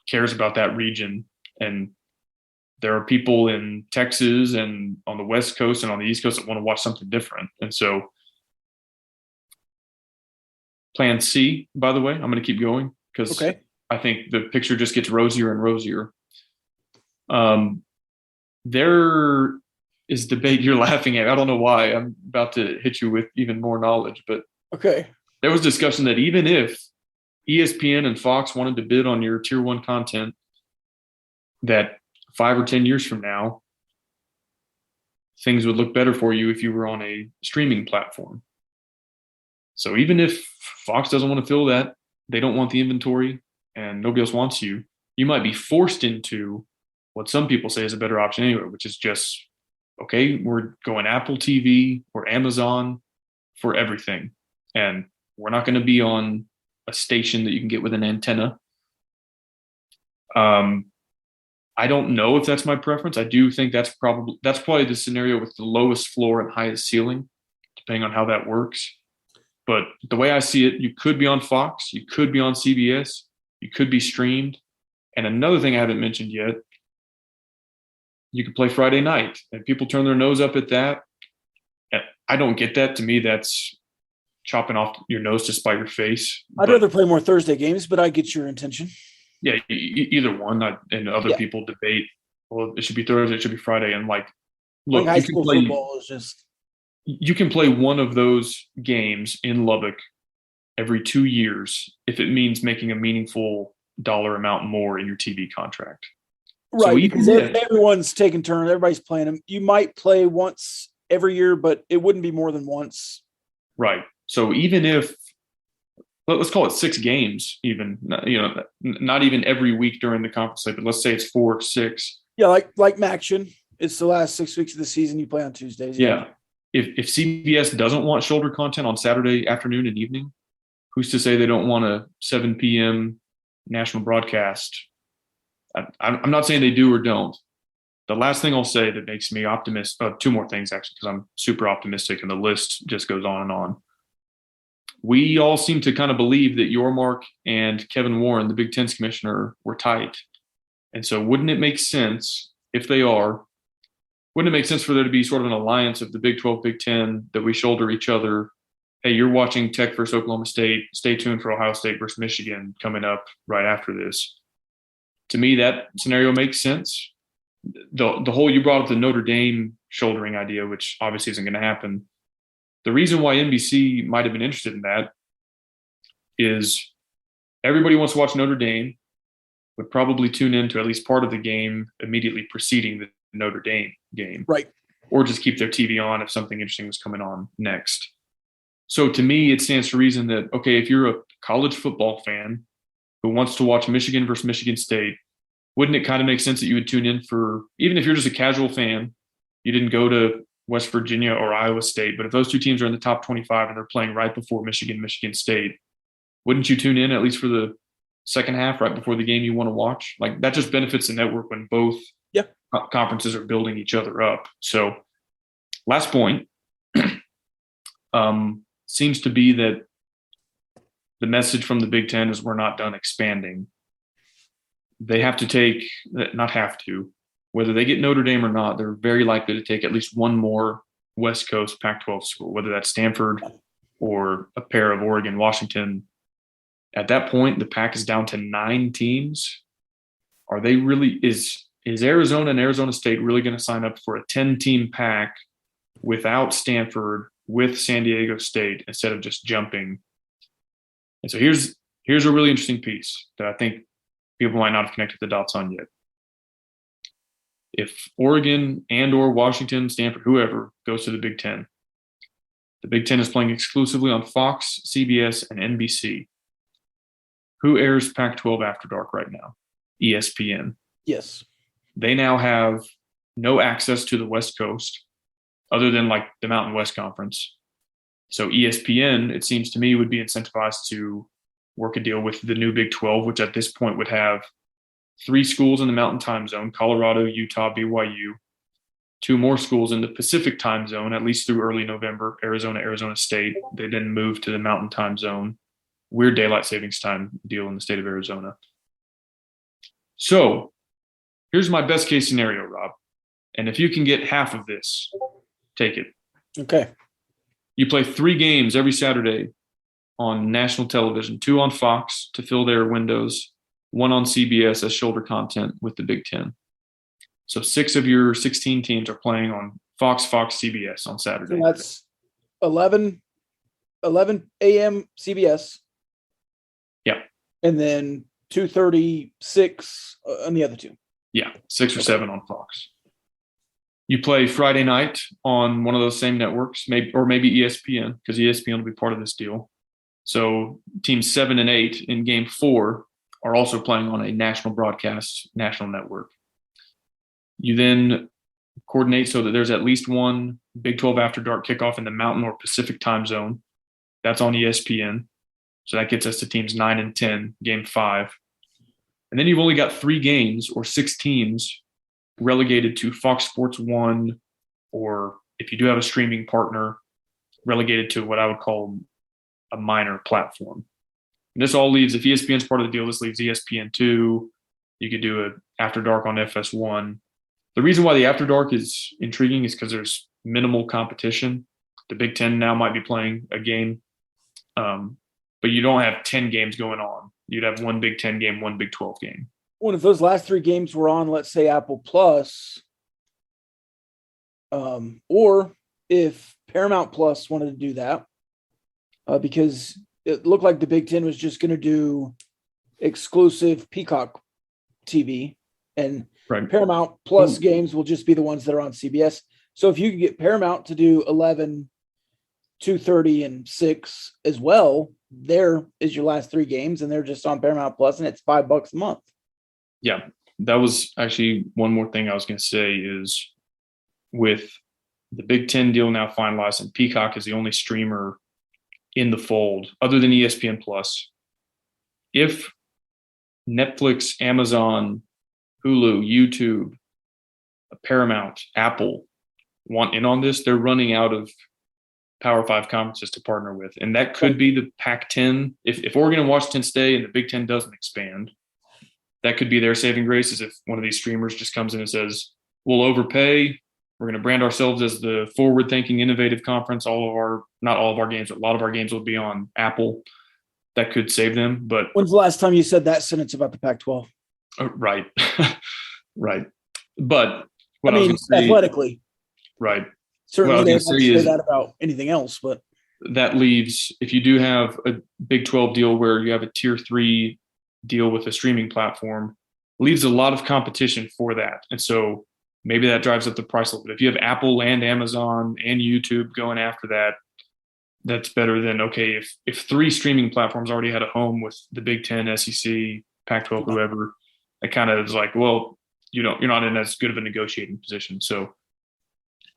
Speaker 8: cares about that region. And there are people in Texas and on the West Coast and on the East Coast that want to watch something different. And so plan C, by the way, I'm going to keep going because I think the picture just gets rosier and rosier. There is debate. You're laughing at. I don't know why. I'm about to hit you with even more knowledge, but there was discussion that even if ESPN and Fox wanted to bid on your Tier 1 content, that 5 or 10 years from now, things would look better for you if you were on a streaming platform. So even if Fox doesn't want to fill that, they don't want the inventory, and nobody else wants you, you might be forced into what some people say is a better option anyway, which is just, okay, we're going Apple TV or Amazon for everything. And we're not going to be on a station that you can get with an antenna. I don't know if that's my preference. I do think that's probably the scenario with the lowest floor and highest ceiling, depending on how that works. But the way I see it, you could be on Fox, you could be on CBS, you could be streamed. And another thing I haven't mentioned yet, you could play Friday night, and people turn their nose up at that. I don't get that. To me, that's chopping off your nose to spite your face.
Speaker 6: I'd rather play more Thursday games, but I get your intention.
Speaker 8: Yeah, either one. And other people debate, well, it should be Thursday, it should be Friday. And look,
Speaker 6: high school football is just.
Speaker 8: You can play one of those games in Lubbock every 2 years if it means making a meaningful dollar amount more in your TV contract.
Speaker 6: Right, so because everyone's taking turns, everybody's playing them. You might play once every year, but it wouldn't be more than once.
Speaker 8: Right. So even if, let's call it 6 games, even, not even every week during the conference play, but let's say it's 4 or 6.
Speaker 6: Yeah, like Maction. It's the last 6 weeks of the season. You play on Tuesdays.
Speaker 8: Yeah. If CBS doesn't want shoulder content on Saturday afternoon and evening, who's to say they don't want a 7 p.m. national broadcast? I'm not saying they do or don't. The last thing I'll say that makes me optimistic, 2 more things actually, because I'm super optimistic and the list just goes on and on. we all seem to kind of believe that Yormark and Kevin Warren, the Big Ten's commissioner, were tight. And so wouldn't it make sense, if they are, wouldn't it make sense for there to be sort of an alliance of the Big 12, Big 10, that we shoulder each other? Hey, you're watching Tech versus Oklahoma State. Stay tuned for Ohio State versus Michigan coming up right after this. To me, that scenario makes sense. The whole, you brought up the Notre Dame shouldering idea, which obviously isn't going to happen. The reason why NBC might have been interested in that is everybody wants to watch Notre Dame, would probably tune in to at least part of the game immediately preceding the Notre Dame game.
Speaker 6: Right.
Speaker 8: Or just keep their TV on if something interesting was coming on next. So to me, it stands to reason that, okay, if you're a college football fan who wants to watch Michigan versus Michigan State, wouldn't it kind of make sense that you would tune in for, even if you're just a casual fan, you didn't go to West Virginia or Iowa State, but if those two teams are in the top 25 and they're playing right before Michigan State, wouldn't you tune in at least for the second half, right before the game you want to watch? Like, that just benefits the network when both conferences are building each other up. So last point seems to be that the message from the Big Ten is we're not done expanding. They have to take, not have to, whether they get Notre Dame or not, they're very likely to take at least one more West Coast Pac-12 school, whether that's Stanford or a pair of Oregon, Washington. At that point, the Pac is down to 9 teams. Are they really, is Arizona and Arizona State really going to sign up for a 10-team Pac without Stanford, with San Diego State, instead of just jumping? And so here's a really interesting piece that I think people might not have connected the dots on yet. If Oregon and or Washington, Stanford, whoever goes to the Big Ten, the Big Ten is playing exclusively on Fox, CBS, and NBC. Who airs Pac-12 After Dark right now? ESPN.
Speaker 6: Yes.
Speaker 8: They now have no access to the West Coast other than like the Mountain West Conference. So ESPN, it seems to me, would be incentivized to work a deal with the new Big 12, which at this point would have 3 schools in the Mountain Time Zone, Colorado, Utah, BYU, 2 more schools in the Pacific Time Zone, at least through early November, Arizona, Arizona State. They then moved to the Mountain Time Zone. Weird daylight savings time deal in the state of Arizona. So here's my best case scenario, Rob. And if you can get half of this, take it.
Speaker 6: Okay.
Speaker 8: You play 3 games every Saturday on national television, 2 on Fox to fill their windows, 1 on CBS as shoulder content with the Big Ten. So 6 of your 16 teams are playing on Fox, CBS on Saturday.
Speaker 6: So that's 11 a.m. CBS.
Speaker 8: Yeah.
Speaker 6: And then 2:36 on the other 2.
Speaker 8: Yeah, 6 or 7 on Fox. You play Friday night on one of those same networks, maybe ESPN, because ESPN will be part of this deal. So teams 7 and 8 in game 4 are also playing on a national broadcast, national network. You then coordinate so that there's at least one Big 12 After Dark kickoff in the Mountain or Pacific time zone. That's on ESPN. So that gets us to teams 9 and 10, game 5. And then you've only got 3 games or 6 teams relegated to Fox Sports 1, or if you do have a streaming partner, relegated to what I would call a minor platform. And this all leaves, if ESPN's part of the deal, this leaves ESPN2. You could do an After Dark on FS1. The reason why the After Dark is intriguing is because there's minimal competition. The Big Ten now might be playing a game, but you don't have 10 games going on. You'd have 1 Big Ten game, 1 Big 12 game.
Speaker 6: Well, if those last 3 games were on, let's say, Apple Plus, or if Paramount Plus wanted to do that, because it looked like the Big Ten was just going to do exclusive Peacock TV, and
Speaker 8: right.
Speaker 6: Paramount Plus games will just be the ones that are on CBS. So if you could get Paramount to do 11, 2:30, and 6 as well, there is your last 3 games, and they're just on Paramount Plus, and it's $5 a month.
Speaker 8: Yeah, that was actually one more thing I was going to say is with the Big Ten deal now finalized, and Peacock is the only streamer in the fold other than ESPN Plus. If Netflix, Amazon, Hulu, YouTube, Paramount, Apple want in on this, they're running out of Power 5 conferences to partner with. And that could be the Pac-10. If Oregon and Washington stay and the Big Ten doesn't expand, that could be their saving grace, is if one of these streamers just comes in and says, we'll overpay. We're going to brand ourselves as the forward-thinking, innovative conference. Not all of our games, but a lot of our games will be on Apple. That could save them. But
Speaker 6: when's the last time you said that sentence about the Pac-12?
Speaker 8: Right. Right. But what I was going to say,
Speaker 6: athletically.
Speaker 8: Right.
Speaker 6: Certainly they don't say that about anything else, but
Speaker 8: that leaves, if you do have a Big 12 deal where you have a Tier 3 deal with a streaming platform, leaves a lot of competition for that. And so maybe that drives up the price a little bit. If you have Apple and Amazon and YouTube going after that, that's better than, okay, if 3 streaming platforms already had a home with the Big 10, SEC, Pac-12, whoever, it kind of is like, well, you're not in as good of a negotiating position. So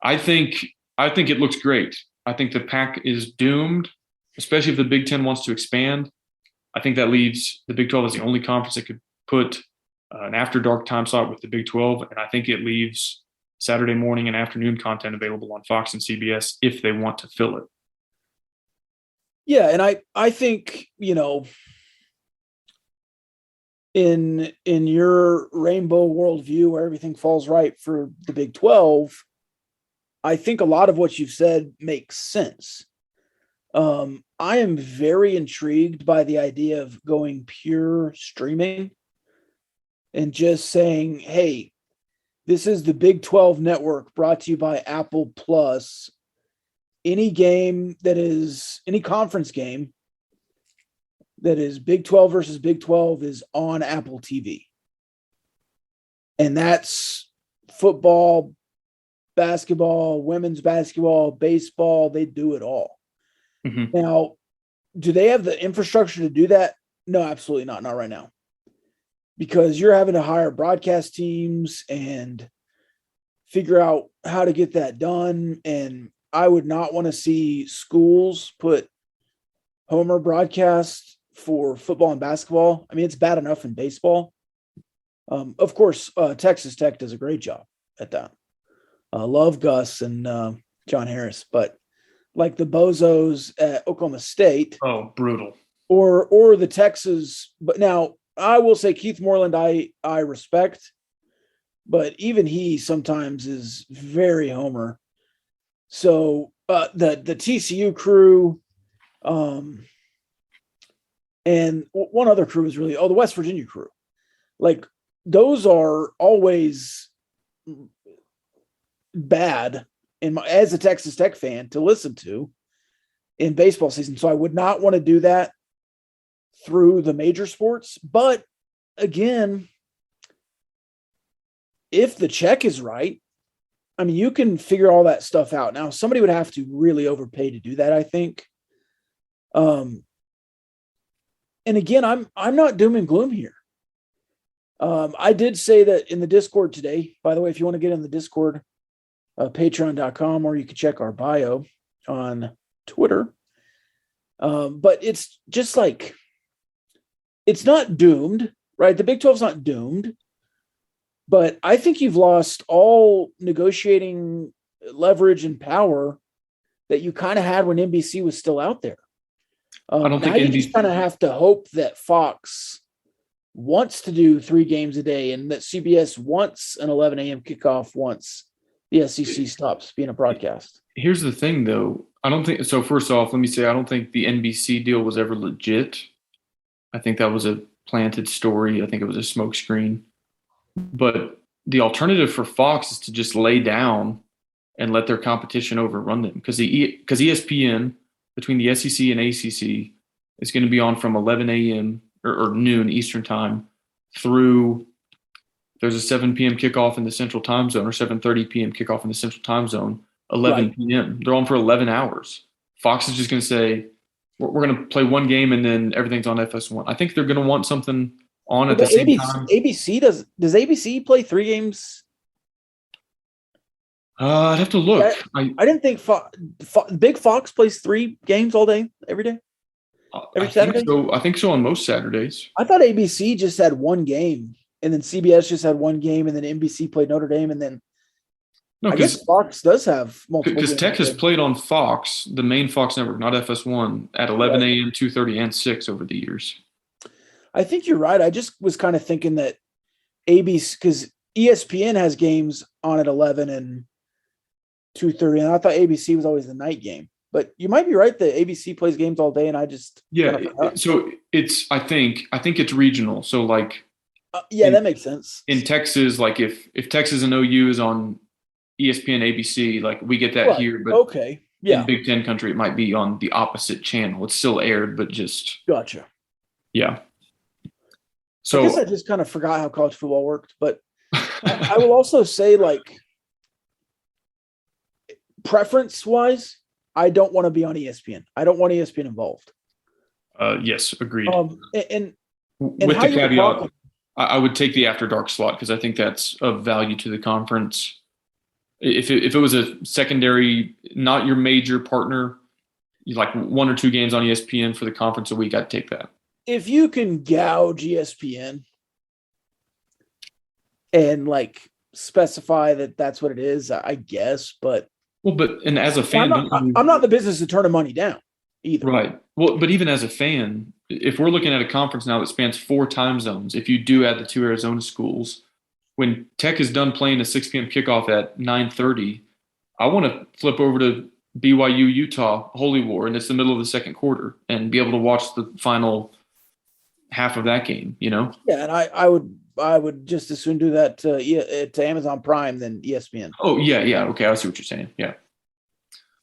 Speaker 8: I think it looks great. I think the Pac is doomed, especially if the Big 10 wants to expand. I think that leaves the Big 12 as the only conference that could put an after dark time slot with the Big 12. And I think it leaves Saturday morning and afternoon content available on Fox and CBS if they want to fill it.
Speaker 6: Yeah. And I think, in your rainbow worldview where everything falls right for the Big 12, I think a lot of what you've said makes sense. I am very intrigued by the idea of going pure streaming and just saying, hey, this is the Big 12 network brought to you by Apple Plus. Any conference game that is Big 12 versus Big 12 is on Apple TV. And that's football, basketball, women's basketball, baseball, they do it all.
Speaker 8: Mm-hmm.
Speaker 6: Now, do they have the infrastructure to do that? No, absolutely not. Not right now. Because you're having to hire broadcast teams and figure out how to get that done. And I would not want to see schools put Homer broadcast for football and basketball. I mean, it's bad enough in baseball. Of course, Texas Tech does a great job at that. Love Gus and John Harris, but like the bozos at Oklahoma State.
Speaker 8: Oh, brutal.
Speaker 6: Or the Texas. But now I will say Keith Moreland, I respect, but even he sometimes is very Homer. So the TCU crew, and one other crew is really, the West Virginia crew. Like those are always bad as a Texas Tech fan to listen to in baseball season. So I would not want to do that through the major sports. But again, if the check is right, I mean, you can figure all that stuff out. Now, somebody would have to really overpay to do that, I think. And again, I'm not doom and gloom here. I did say that in the Discord today. By the way, if you want to get in the Discord, patreon.com, or you can check our bio on Twitter. But it's just like, it's not doomed, right? The Big 12's not doomed. But I think you've lost all negotiating leverage and power that you kind of had when NBC was still out there.
Speaker 8: I don't think
Speaker 6: you just kind of have to hope that Fox wants to do 3 games a day and that CBS wants an 11 a.m. kickoff once the SEC stops being a broadcast.
Speaker 8: Here's the thing, though. I don't think so. First off, let me say I don't think the NBC deal was ever legit. I think that was a planted story. I think it was a smokescreen. But the alternative for Fox is to just lay down and let their competition overrun them, because ESPN between the SEC and ACC is going to be on from 11 a.m. or noon Eastern time through, there's a 7 p.m. kickoff in the Central Time Zone, or 7:30 p.m. kickoff in the Central Time Zone, 11 p.m. They're on for 11 hours. Fox is just going to say, we're going to play one game and then everything's on FS1. I think they're going to want something on at the same time.
Speaker 6: ABC does ABC play 3 games?
Speaker 8: I'd have to look.
Speaker 6: I didn't think Big Fox plays 3 games all day, every day, every Saturday.
Speaker 8: I think so on most Saturdays.
Speaker 6: I thought ABC just had 1 game, and then CBS just had 1 game, and then NBC played Notre Dame, and then
Speaker 8: No,
Speaker 6: I guess Fox does have multiple.
Speaker 8: because
Speaker 6: games
Speaker 8: Tech has
Speaker 6: there.
Speaker 8: played on Fox, the main Fox network, not FS1, at 11 a.m., 2:30, and 6 over the years.
Speaker 6: I think you're right. I just was kind of thinking that ABC, because ESPN has games on at 11 and 2:30, and I thought ABC was always the night game. But you might be right that ABC plays games all day, and I just
Speaker 8: Yeah.
Speaker 6: kinda forgot.
Speaker 8: So it's I think it's regional. So like
Speaker 6: that makes sense.
Speaker 8: in Texas, like if Texas and OU is on ESPN ABC, like we get that
Speaker 6: Right.
Speaker 8: here, but
Speaker 6: Okay, yeah,
Speaker 8: in Big Ten country, it might be on the opposite channel. It's still aired, but just
Speaker 6: gotcha.
Speaker 8: yeah.
Speaker 6: I
Speaker 8: So
Speaker 6: guess I just kind of forgot how college football worked, but I will also say, like, preference-wise, I don't want to be on ESPN. I don't want ESPN involved.
Speaker 8: yes, agreed.
Speaker 6: And
Speaker 8: With
Speaker 6: how
Speaker 8: the
Speaker 6: you were
Speaker 8: caveat,
Speaker 6: talking-
Speaker 8: I would take the after dark slot because I think that's of value to the conference. If it was a secondary, not your major partner, like 1 or 2 games on ESPN for the conference a week, I'd take that.
Speaker 6: if you can gouge ESPN and like specify that that's what it is, I guess. But
Speaker 8: And as a fan,
Speaker 6: I'm not in the business of turning money down either.
Speaker 8: right. Well, but even as a fan, if we're looking at a conference now that spans 4 time zones, if you do add the 2 Arizona schools, when Tech is done playing a 6 p.m. kickoff at 9:30, I want to flip over to BYU Utah Holy War, and it's the middle of the second quarter, and be able to watch the final half of that game.
Speaker 6: Yeah, and I would just as soon do that to Amazon Prime than ESPN.
Speaker 8: Oh yeah, okay, I see what you're saying. Yeah.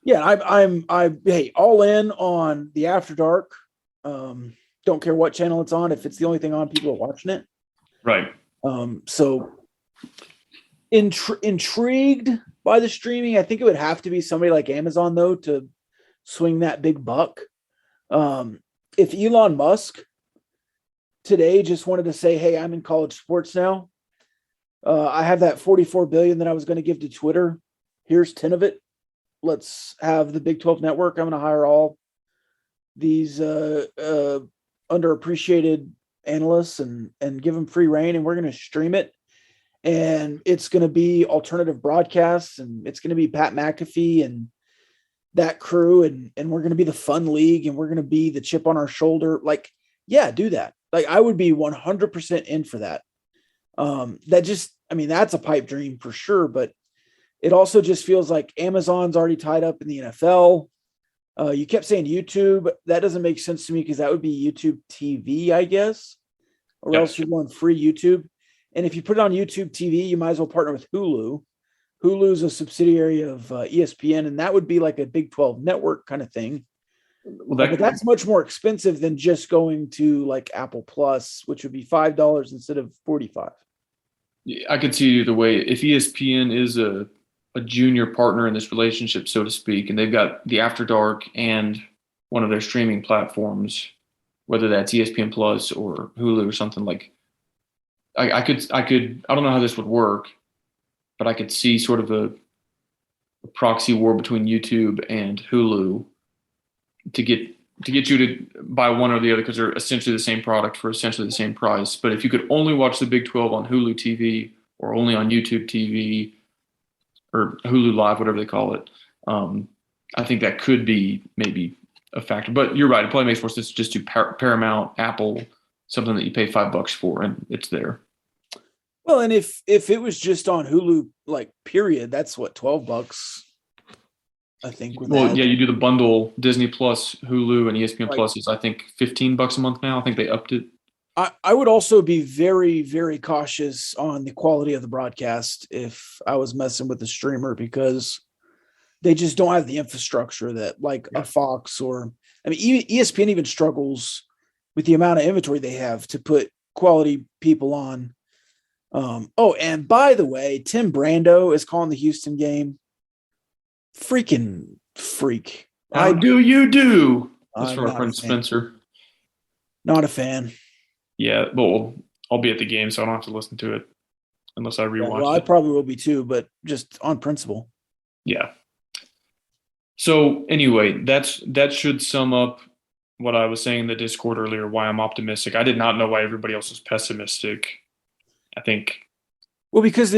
Speaker 6: Yeah, I'm hey, all in on the After Dark. Don't care what channel it's on. If it's the only thing on, people are watching it.
Speaker 8: Right.
Speaker 6: So intrigued by the streaming. I think it would have to be somebody like Amazon though to swing that big buck. If Elon Musk today just wanted to say, "Hey, I'm in college sports now. I have that 44 billion that I was going to give to Twitter. Here's 10 of it. Let's have the Big 12 network. I'm going to hire all these underappreciated analysts and give them free reign, and we're going to stream it. And it's going to be alternative broadcasts, and it's going to be Pat McAfee and that crew, and we're going to be the fun league, and we're going to be the chip on our shoulder." Like, yeah, do that. Like, I would be 100% in for that. That's a pipe dream for sure, but it also just feels like Amazon's already tied up in the NFL. You kept saying YouTube. That doesn't make sense to me because that would be YouTube TV, I guess, or else you're going free YouTube. And if you put it on YouTube TV, you might as well partner with Hulu. Hulu's a subsidiary of ESPN, and that would be like a Big 12 network kind of thing.
Speaker 8: Well,
Speaker 6: But that's much more expensive than just going to like Apple Plus, which would be $5 instead of $45.
Speaker 8: I could see either way. If ESPN is a junior partner in this relationship, so to speak, and they've got the After Dark and one of their streaming platforms, whether that's ESPN Plus or Hulu or something, like I could I don't know how this would work, but I could see sort of a proxy war between YouTube and Hulu to get you to buy one or the other because they're essentially the same product for essentially the same price. But if you could only watch the Big 12 on Hulu TV or only on YouTube TV or Hulu Live, whatever they call it, I think that could be maybe a factor. But you're right. It probably makes more sense to just do Paramount, Apple, something that you pay $5 for, and it's there.
Speaker 6: Well, and if it was just on Hulu, like period, that's what, $12, I think.
Speaker 8: Well, yeah, you do the bundle, Disney Plus, Hulu, and ESPN
Speaker 6: Right.
Speaker 8: Plus is I think $15 a month now. I think they upped it.
Speaker 6: I would also be very, very cautious on the quality of the broadcast if I was messing with the streamer, because they just don't have the infrastructure that like a Fox or, I mean, ESPN even struggles with the amount of inventory they have to put quality people on. And by the way, Tim Brando is calling the Houston game. Freaking freak.
Speaker 8: How do you do? That's
Speaker 6: I'm
Speaker 8: from our
Speaker 6: not
Speaker 8: friend
Speaker 6: a fan.
Speaker 8: Spencer.
Speaker 6: Not a fan.
Speaker 8: Yeah, well, I'll be at the game, so I don't have to listen to it unless I rewatch
Speaker 6: Well, I
Speaker 8: it.
Speaker 6: probably will be too, but just on principle.
Speaker 8: Yeah. So anyway, that should sum up what I was saying in the Discord earlier, why I'm optimistic. I did not know why everybody else was pessimistic. I think
Speaker 6: Well, because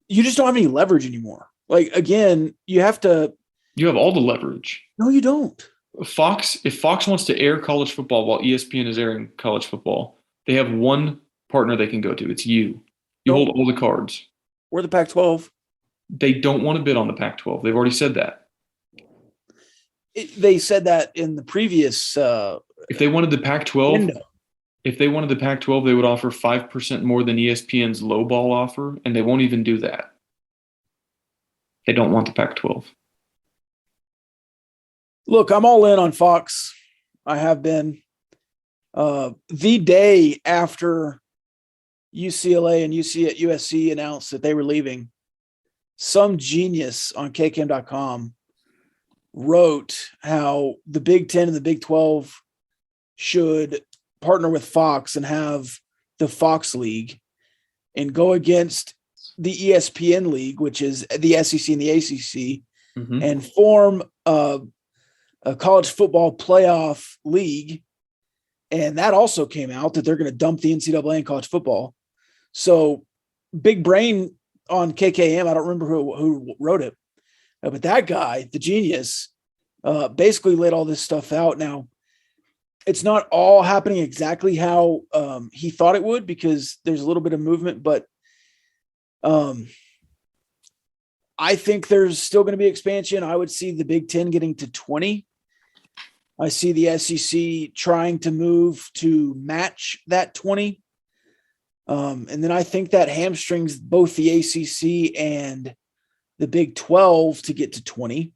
Speaker 6: you just don't have any leverage anymore. Like, again, you have to.
Speaker 8: You have all the leverage.
Speaker 6: No, you don't.
Speaker 8: If Fox wants to air college football while ESPN is airing college football, they have one partner they can go to. It's you. You hold all the cards.
Speaker 6: We're the Pac-12.
Speaker 8: They don't want to bid on the Pac-12. They've already said that.
Speaker 6: They said that in the previous.
Speaker 8: If they wanted the Pac-12,
Speaker 6: window.
Speaker 8: If they wanted the Pac-12, they would offer 5% more than ESPN's low ball offer, and they won't even do that. They don't want the Pac-12.
Speaker 6: Look, I'm all in on Fox. I have been. The day after UCLA and USC announced that they were leaving, some genius on KCAM.com wrote how the Big 10 and the Big 12 should partner with Fox and have the Fox League and go against the ESPN League, which is the SEC and the ACC, and form a college football playoff league. And that also came out that they're going to dump the NCAA in college football. So big brain on KKM. I don't remember who wrote it, but that guy, the genius, basically laid all this stuff out. Now, it's not all happening exactly how he thought it would, because there's a little bit of movement, but I think there's still going to be expansion. I would see the Big 10 getting to 20. I see the SEC trying to move to match that 20. And then I think that hamstrings both the ACC and the Big 12 to get to 20.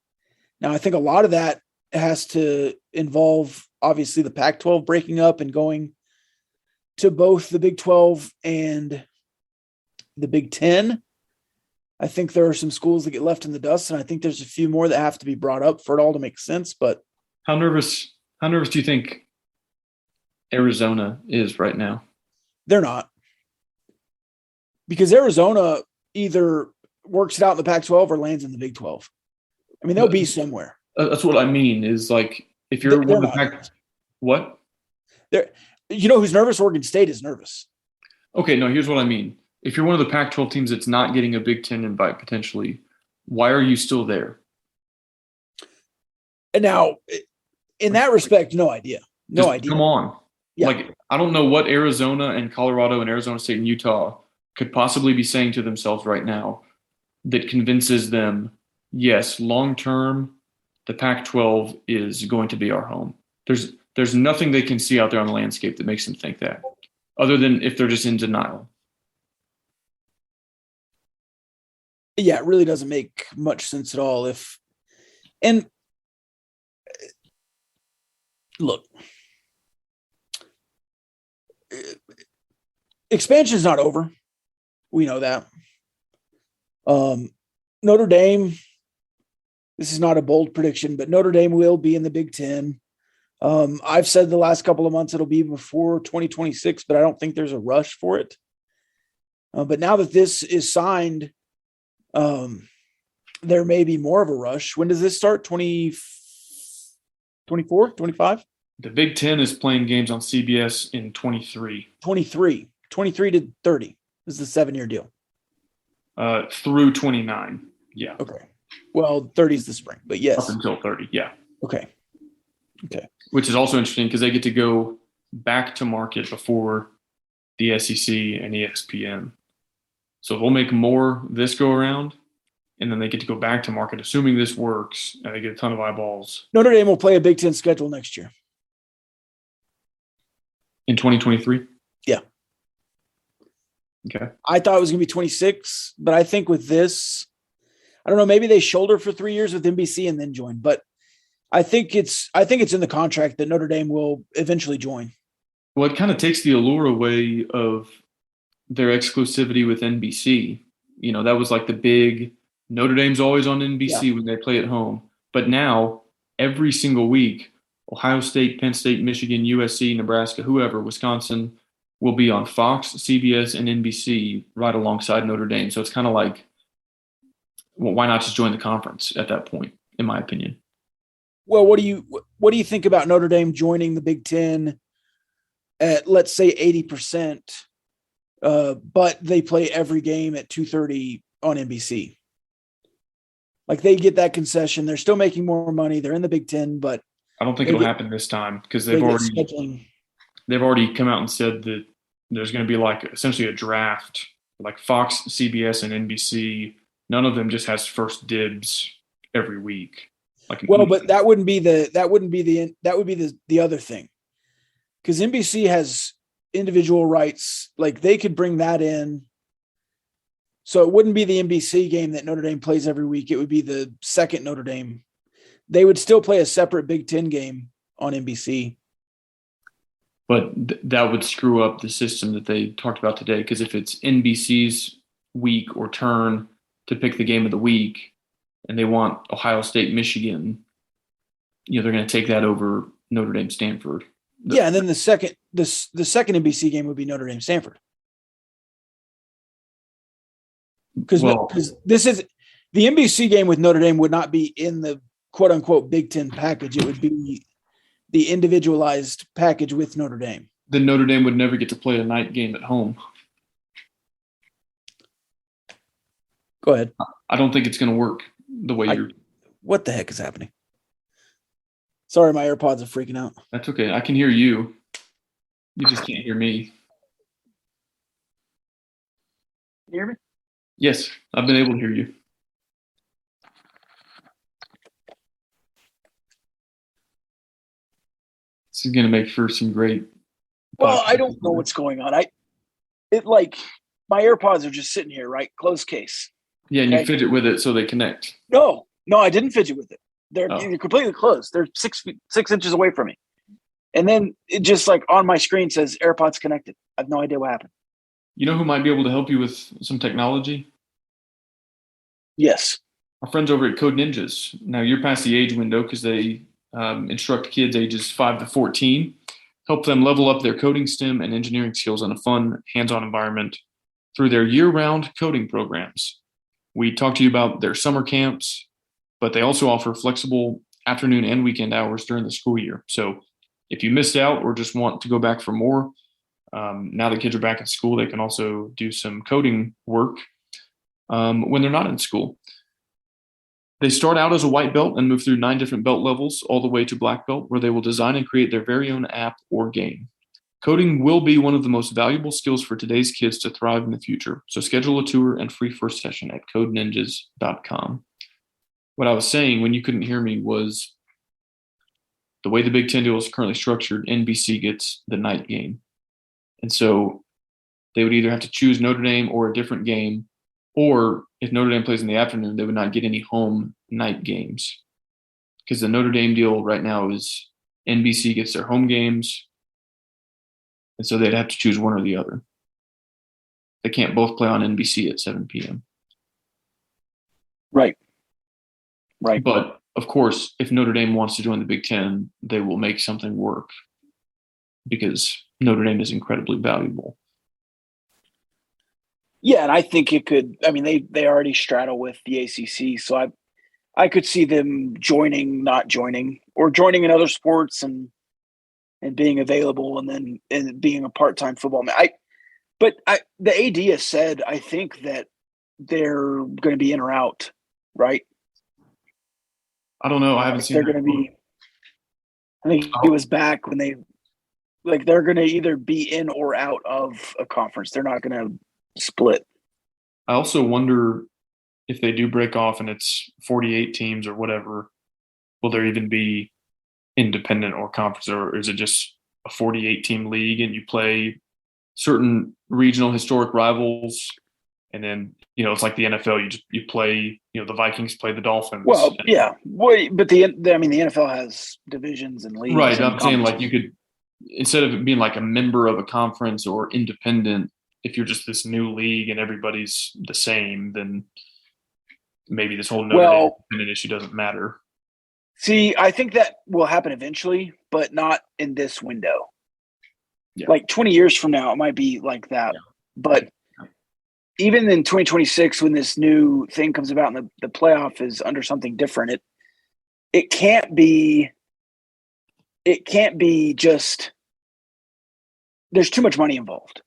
Speaker 6: Now, I think a lot of that has to involve, obviously, the Pac-12 breaking up and going to both the Big 12 and the Big 10. I think there are some schools that get left in the dust, and I think there's a few more that have to be brought up for it all to make sense. But
Speaker 8: how nervous do you think Arizona is right now?
Speaker 6: They're not. Because Arizona either works it out in the Pac-12 or lands in the Big 12. I mean, they'll be somewhere.
Speaker 8: That's what I mean, is like, if you're one of the Pac, what?
Speaker 6: You know who's nervous? Oregon State is nervous.
Speaker 8: Okay, no, here's what I mean. If you're one of the Pac-12 teams that's not getting a Big Ten invite potentially, why are you still there?
Speaker 6: And now, in that respect, no idea. No
Speaker 8: Just
Speaker 6: idea.
Speaker 8: Come on.
Speaker 6: Yeah.
Speaker 8: Like, I don't know what Arizona and Colorado and Arizona State and Utah could possibly be saying to themselves right now that convinces them, yes, long-term, the Pac-12 is going to be our home. There's nothing they can see out there on the landscape that makes them think that, other than if they're just in denial.
Speaker 6: Yeah, it really doesn't make much sense at all. And look, expansion is not over. We know that. Notre Dame, this is not a bold prediction, but Notre Dame will be in the Big Ten. I've said the last couple of months it'll be before 2026, but I don't think there's a rush for it. But now that this is signed, there may be more of a rush. When does this start? 24, 25?
Speaker 8: The Big Ten is playing games on CBS in 23.
Speaker 6: 23 to 30 is the 7-year deal.
Speaker 8: Through 29. Yeah.
Speaker 6: Okay. Well, 30 is the spring, but yes.
Speaker 8: Up until 30. Yeah.
Speaker 6: Okay.
Speaker 8: Which is also interesting because they get to go back to market before the SEC and ESPN. So they'll make more this go around, and then they get to go back to market, assuming this works, and they get a ton of eyeballs.
Speaker 6: Notre Dame will play a Big Ten schedule next year.
Speaker 8: In 2023?
Speaker 6: Yeah.
Speaker 8: Okay.
Speaker 6: I thought it was going to be 26, but I think with this, I don't know, maybe they shoulder for 3 years with NBC and then join, but I think it's in the contract that Notre Dame will eventually join.
Speaker 8: Well, it kind of takes the allure away of their exclusivity with NBC. You know, that was like the big Notre Dame's always on NBC when they play at home. But now, every single week, Ohio State, Penn State, Michigan, USC, Nebraska, whoever, Wisconsin, will be on Fox, CBS, and NBC right alongside Notre Dame. So it's kind of like, well, why not just join the conference at that point, in my opinion?
Speaker 6: Well, what do you think about Notre Dame joining the Big Ten at, let's say, 80%, but they play every game at 2:30 on NBC. Like they get that concession. They're still making more money. They're in the Big Ten, but
Speaker 8: I don't think it'll happen this time because they've already come out and said that there's going to be like essentially a draft, like Fox, CBS, and NBC. None of them just has first dibs every week. Like,
Speaker 6: well, but that would be the other thing, because NBC has individual rights. Like they could bring that in. So it wouldn't be the NBC game that Notre Dame plays every week. It would be the second Notre Dame. They would still play a separate Big Ten game on NBC.
Speaker 8: But that would screw up the system that they talked about today, because if it's NBC's week or turn to pick the game of the week and they want Ohio State, Michigan, they're going to take that over Notre Dame, Stanford.
Speaker 6: Yeah, and then the second NBC game would be Notre Dame, Stanford. Because this is the NBC game with Notre Dame would not be in the quote unquote Big Ten package. It would be the individualized package with Notre Dame.
Speaker 8: Then Notre Dame would never get to play a night game at home.
Speaker 6: Go ahead.
Speaker 8: I don't think it's going to work the way you're.
Speaker 6: What the heck is happening? Sorry, my AirPods are freaking out.
Speaker 8: That's okay. I can hear you. You just can't hear me.
Speaker 6: You hear me?
Speaker 8: Yes, I've been able to hear you. This is going to make for some great.
Speaker 6: Well, I don't know what's going on. My AirPods are just sitting here, right? Closed case.
Speaker 8: Yeah, and you fidget with it so they connect.
Speaker 6: No, I didn't fidget with it. They're completely closed. They're 6 inches away from me. And then it just like on my screen says AirPods connected. I have no idea what happened.
Speaker 8: You know who might be able to help you with some technology?
Speaker 6: Yes.
Speaker 8: Our friends over at Code Ninjas. Now, you're past the age window because they instruct kids ages 5 to 14, help them level up their coding, STEM, and engineering skills in a fun, hands-on environment through their year-round coding programs. We talked to you about their summer camps, but they also offer flexible afternoon and weekend hours during the school year. So if you missed out or just want to go back for more, now that kids are back in school, they can also do some coding work when they're not in school. They start out as a white belt and move through 9 different belt levels all the way to black belt, where they will design and create their very own app or game. Coding will be one of the most valuable skills for today's kids to thrive in the future. So schedule a tour and free first session at codeninjas.com. What I was saying when you couldn't hear me was the way the Big Ten deal is currently structured, NBC gets the night game. And so they would either have to choose Notre Dame or a different game, or if Notre Dame plays in the afternoon, they would not get any home night games. Because the Notre Dame deal right now is NBC gets their home games, and so they'd have to choose one or the other. They can't both play on NBC at 7 p.m.
Speaker 6: Right.
Speaker 8: But, of course, if Notre Dame wants to join the Big Ten, they will make something work because Notre Dame is incredibly valuable.
Speaker 6: Yeah, and I think it could – I mean, they already straddle with the ACC, so I could see them joining, not joining, or joining in other sports and being available and being a part-time football man. The AD has said, I think, that they're going to be in or out, right?
Speaker 8: I don't know. I haven't seen.
Speaker 6: They're going to be. I think he was back when they're going to either be in or out of a conference. They're not going to split.
Speaker 8: I also wonder if they do break off and it's 48 teams or whatever, will there even be independent or conference, or is it just a 48 team league and you play certain regional historic rivals? And then, it's like the NFL, you play, the Vikings play the Dolphins.
Speaker 6: Well, yeah. But the NFL has divisions and leagues.
Speaker 8: Right. I'm saying like you could, instead of it being like a member of a conference or independent, if you're just this new league and everybody's the same, then maybe this whole Notre Dame independent issue doesn't matter.
Speaker 6: See, I think that will happen eventually, but not in this window.
Speaker 8: Yeah.
Speaker 6: Like 20 years from now, it might be like that. Yeah. But even in 2026, when this new thing comes about and the playoff is under something different, it can't be just – there's too much money involved.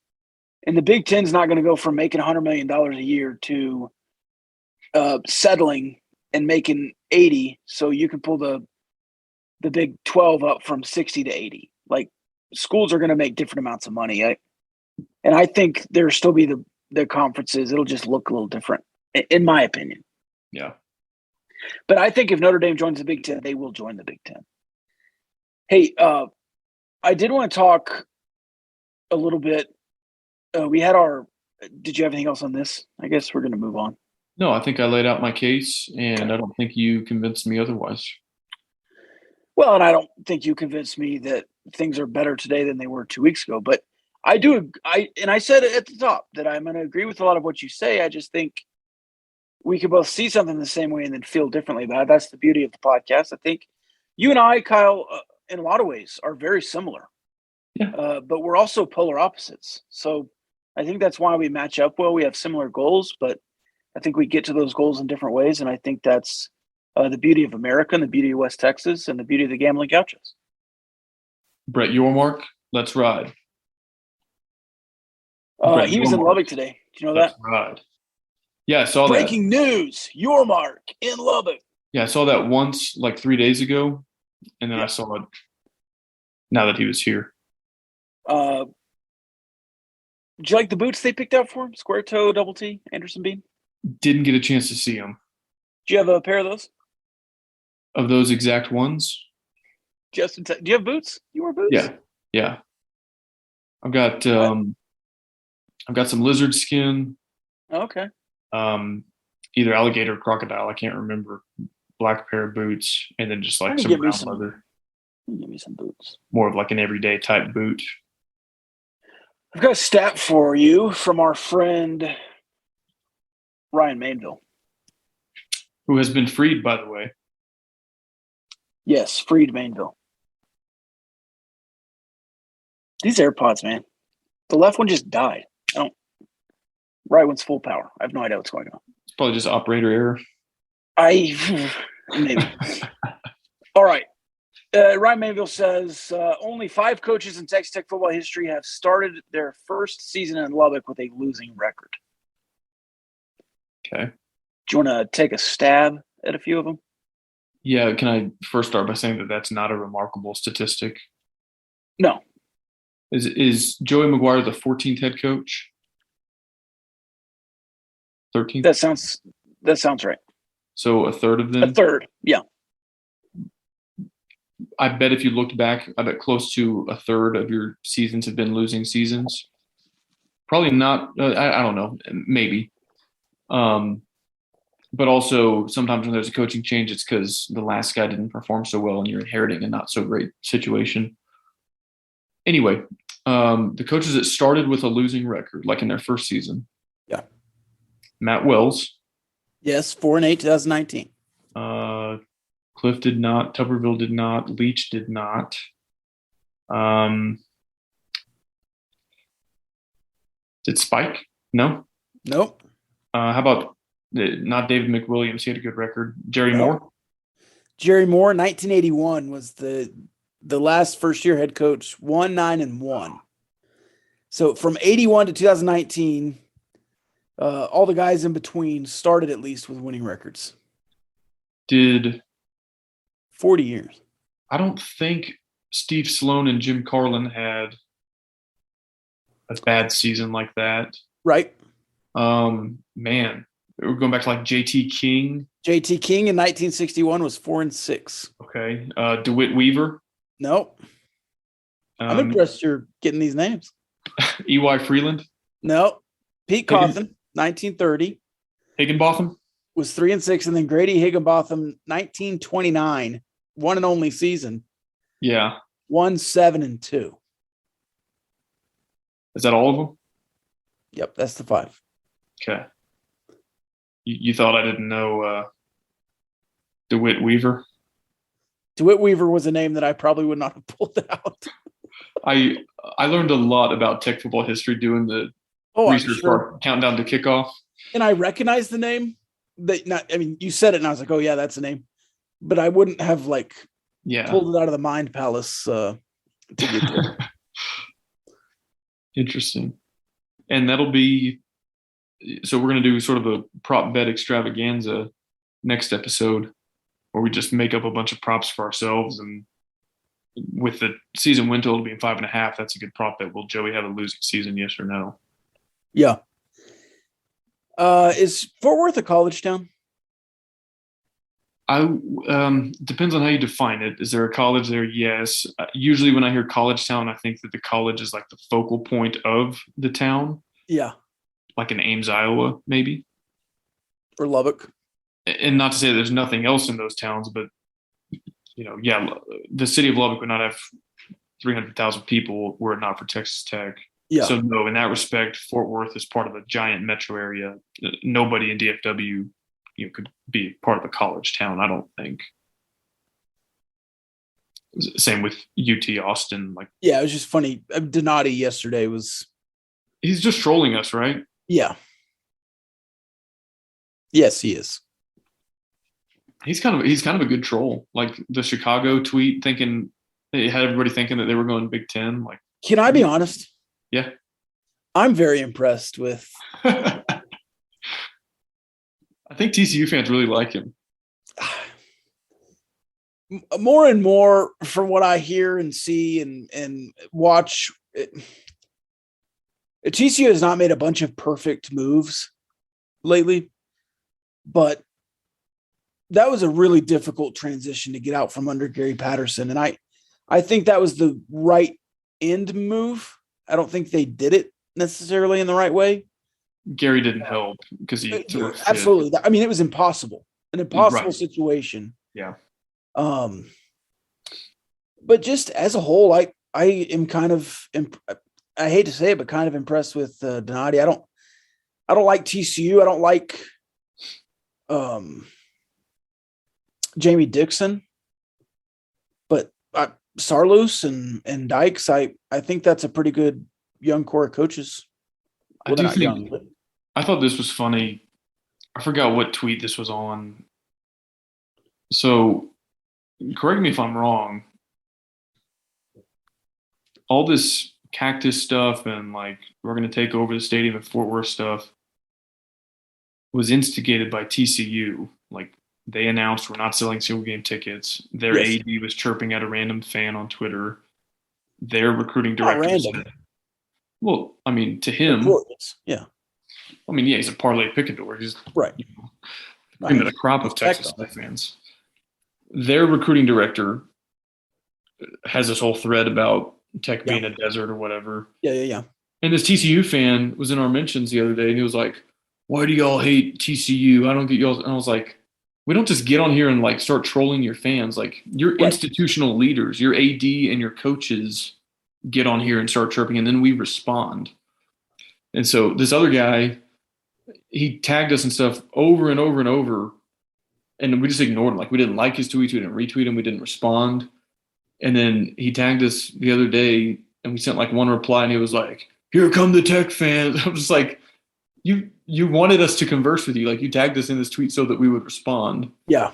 Speaker 6: And the Big Ten's not going to go from making $100 million a year to settling and making 80, so you can pull the Big 12 up from 60 to 80. Like, schools are going to make different amounts of money. And I think there'll still be the conferences. It'll just look a little different, in my opinion.
Speaker 8: Yeah.
Speaker 6: But I think if Notre Dame joins the Big Ten, they will join the Big Ten. Hey, I did want to talk a little bit. We had did you have anything else on this? I guess we're going to move on.
Speaker 8: No, I think I laid out my case, and I don't think you convinced me otherwise.
Speaker 6: Well, and I don't think you convinced me that things are better today than they were 2 weeks ago. But I do. I said it at the top that I'm going to agree with a lot of what you say. I just think we could both see something the same way and then feel differently about it. That's the beauty of the podcast. I think you and I, Kyle, in a lot of ways, are very similar.
Speaker 8: Yeah.
Speaker 6: But we're also polar opposites. So I think that's why we match up well. We have similar goals, but I think we get to those goals in different ways. And I think that's the beauty of America and the beauty of West Texas and the beauty of the Gambling Gauchos.
Speaker 8: Brett Yormark, let's ride.
Speaker 6: He was in Lubbock today. Do you know that?
Speaker 8: Right. Yeah, I saw
Speaker 6: Breaking news, Yormark in Lubbock.
Speaker 8: Yeah, I saw that once, like 3 days ago, and then I saw it now that he was here.
Speaker 6: Did you like the boots they picked out for him? Square toe, double T, Anderson Bean?
Speaker 8: Didn't get a chance to see him.
Speaker 6: Do you have a pair of those?
Speaker 8: Of those exact ones?
Speaker 6: Justin, do you have boots? You wear boots?
Speaker 8: Yeah. I've got some lizard skin.
Speaker 6: Okay.
Speaker 8: Either alligator or crocodile, I can't remember. Black pair of boots, and then just like some brown leather.
Speaker 6: Give me some boots.
Speaker 8: More of like an everyday type boot.
Speaker 6: I've got a stat for you from our friend Ryan Mainville.
Speaker 8: Who has been freed, by the way.
Speaker 6: Yes, freed Mainville. These AirPods, man. The left one just died. Right one's full power. I have no idea what's going on.
Speaker 8: It's probably just operator error.
Speaker 6: Maybe. All right. Ryan Mainville says only 5 coaches in Texas Tech football history have started their first season in Lubbock with a losing record.
Speaker 8: Okay.
Speaker 6: Do you want to take a stab at a few of them?
Speaker 8: Yeah. Can I first start by saying that that's not a remarkable statistic?
Speaker 6: No.
Speaker 8: Is Joey McGuire the 14th head coach? 13th?
Speaker 6: That sounds right.
Speaker 8: So a third of them?
Speaker 6: A third, yeah.
Speaker 8: I bet if you looked back, I bet close to a third of your seasons have been losing seasons. Probably not. I don't know. Maybe. But also sometimes when there's a coaching change, it's because the last guy didn't perform so well and you're inheriting a not so great situation. Anyway, the coaches that started with a losing record, like in their first season.
Speaker 9: Yeah.
Speaker 8: Matt Wells.
Speaker 9: Yes, 4-8, 2019.
Speaker 8: Cliff did not. Tuberville did not. Leach did not. Did Spike? No.
Speaker 9: Nope.
Speaker 8: How about not David McWilliams? He had a good record. Jerry Moore.
Speaker 9: Jerry Moore, 1981 was the last first year head coach. 1-9-1. So from 81 to 2019, all the guys in between started at least with winning records.
Speaker 8: Did
Speaker 9: 40 years.
Speaker 8: I don't think Steve Sloan and Jim Carlin had a bad season like that.
Speaker 9: Right.
Speaker 8: Man, we're going back to like JT King.
Speaker 9: JT King in 1961 was 4-6.
Speaker 8: Okay. DeWitt Weaver.
Speaker 9: Nope. I'm impressed you're getting these names.
Speaker 8: E.Y. Freeland.
Speaker 9: No. Pete Cawthon, 1930.
Speaker 8: Higginbotham
Speaker 9: was 3-6, and then Grady Higginbotham, 1929, one and only season.
Speaker 8: Yeah.
Speaker 9: 1-7-2.
Speaker 8: Is that all of them?
Speaker 9: Yep, that's the 5.
Speaker 8: Okay. You thought I didn't know DeWitt Weaver?
Speaker 9: DeWitt Weaver was a name that I probably would not have pulled out.
Speaker 8: I learned a lot about Tech football history doing the research for our countdown to kickoff.
Speaker 9: And I recognize the name. You said it, and I was like, oh, yeah, that's the name. But I wouldn't have, pulled it out of the mind palace to get there.
Speaker 8: Interesting. And that'll be So we're going to do sort of a prop bet extravaganza next episode, where we just make up a bunch of props for ourselves, and with the season win total being 5.5, that's a good prop bet. Will Joey have a losing season? Yes or no?
Speaker 9: Yeah. Is Fort Worth a college town?
Speaker 8: Depends on how you define it. Is there a college there? Yes. Usually when I hear college town, I think that the college is like the focal point of the town.
Speaker 9: Yeah.
Speaker 8: Like in Ames, Iowa, maybe.
Speaker 9: Or Lubbock.
Speaker 8: And not to say there's nothing else in those towns, but the city of Lubbock would not have 300,000 people were it not for Texas Tech.
Speaker 9: Yeah.
Speaker 8: So no, in that respect, Fort Worth is part of a giant metro area. Nobody in DFW, could be part of a college town, I don't think. Same with UT Austin.
Speaker 9: Yeah, it was just funny. Donati yesterday
Speaker 8: he's just trolling us, right?
Speaker 9: Yeah. Yes, he is.
Speaker 8: He's kind of a good troll. Like the Chicago tweet thinking it had everybody thinking that they were going Big Ten. Like,
Speaker 9: can I be honest?
Speaker 8: Yeah.
Speaker 9: I'm very impressed with
Speaker 8: I think TCU fans really like him.
Speaker 9: More and more from what I hear and see and watch. TCU has not made a bunch of perfect moves lately, but that was a really difficult transition to get out from under Gary Patterson. And I think that was the right end move. I don't think they did it necessarily in the right way.
Speaker 8: Gary didn't help because he
Speaker 9: absolutely. I mean, it was impossible, an impossible situation.
Speaker 8: Yeah.
Speaker 9: But just as a whole, I am kind of, I hate to say it, but kind of impressed with Donati. I don't like TCU. I don't like Jamie Dixon, but Sarloos and Dykes, I think that's a pretty good young core of coaches.
Speaker 8: Well, I thought this was funny. I forgot what tweet this was on. So correct me if I'm wrong. All this cactus stuff and like we're going to take over the stadium at Fort Worth stuff was instigated by TCU. Like they announced we're not selling single game tickets. Their AD was chirping at a random fan on Twitter. Their recruiting director said, well, I mean, to him,
Speaker 9: yeah.
Speaker 8: I mean, yeah, he's a parlay picador. He's
Speaker 9: right.
Speaker 8: Into the crop of Texas Tech fans. Their recruiting director has this whole thread about Tech being a desert or whatever.
Speaker 9: Yeah.
Speaker 8: And this TCU fan was in our mentions the other day, and he was like, "Why do y'all hate TCU? I don't get y'all." And I was like, "We don't just get on here and like start trolling your fans. Like your institutional leaders, your AD and your coaches get on here and start chirping, and then we respond." And so this other guy, he tagged us and stuff over and over and over, and we just ignored him. Like we didn't like his tweets, we didn't retweet him, we didn't respond. And then he tagged us the other day, and we sent like one reply, and he was like, "Here come the Tech fans." I was just like, you wanted us to converse with you. Like you tagged us in this tweet so that we would respond.
Speaker 9: Yeah.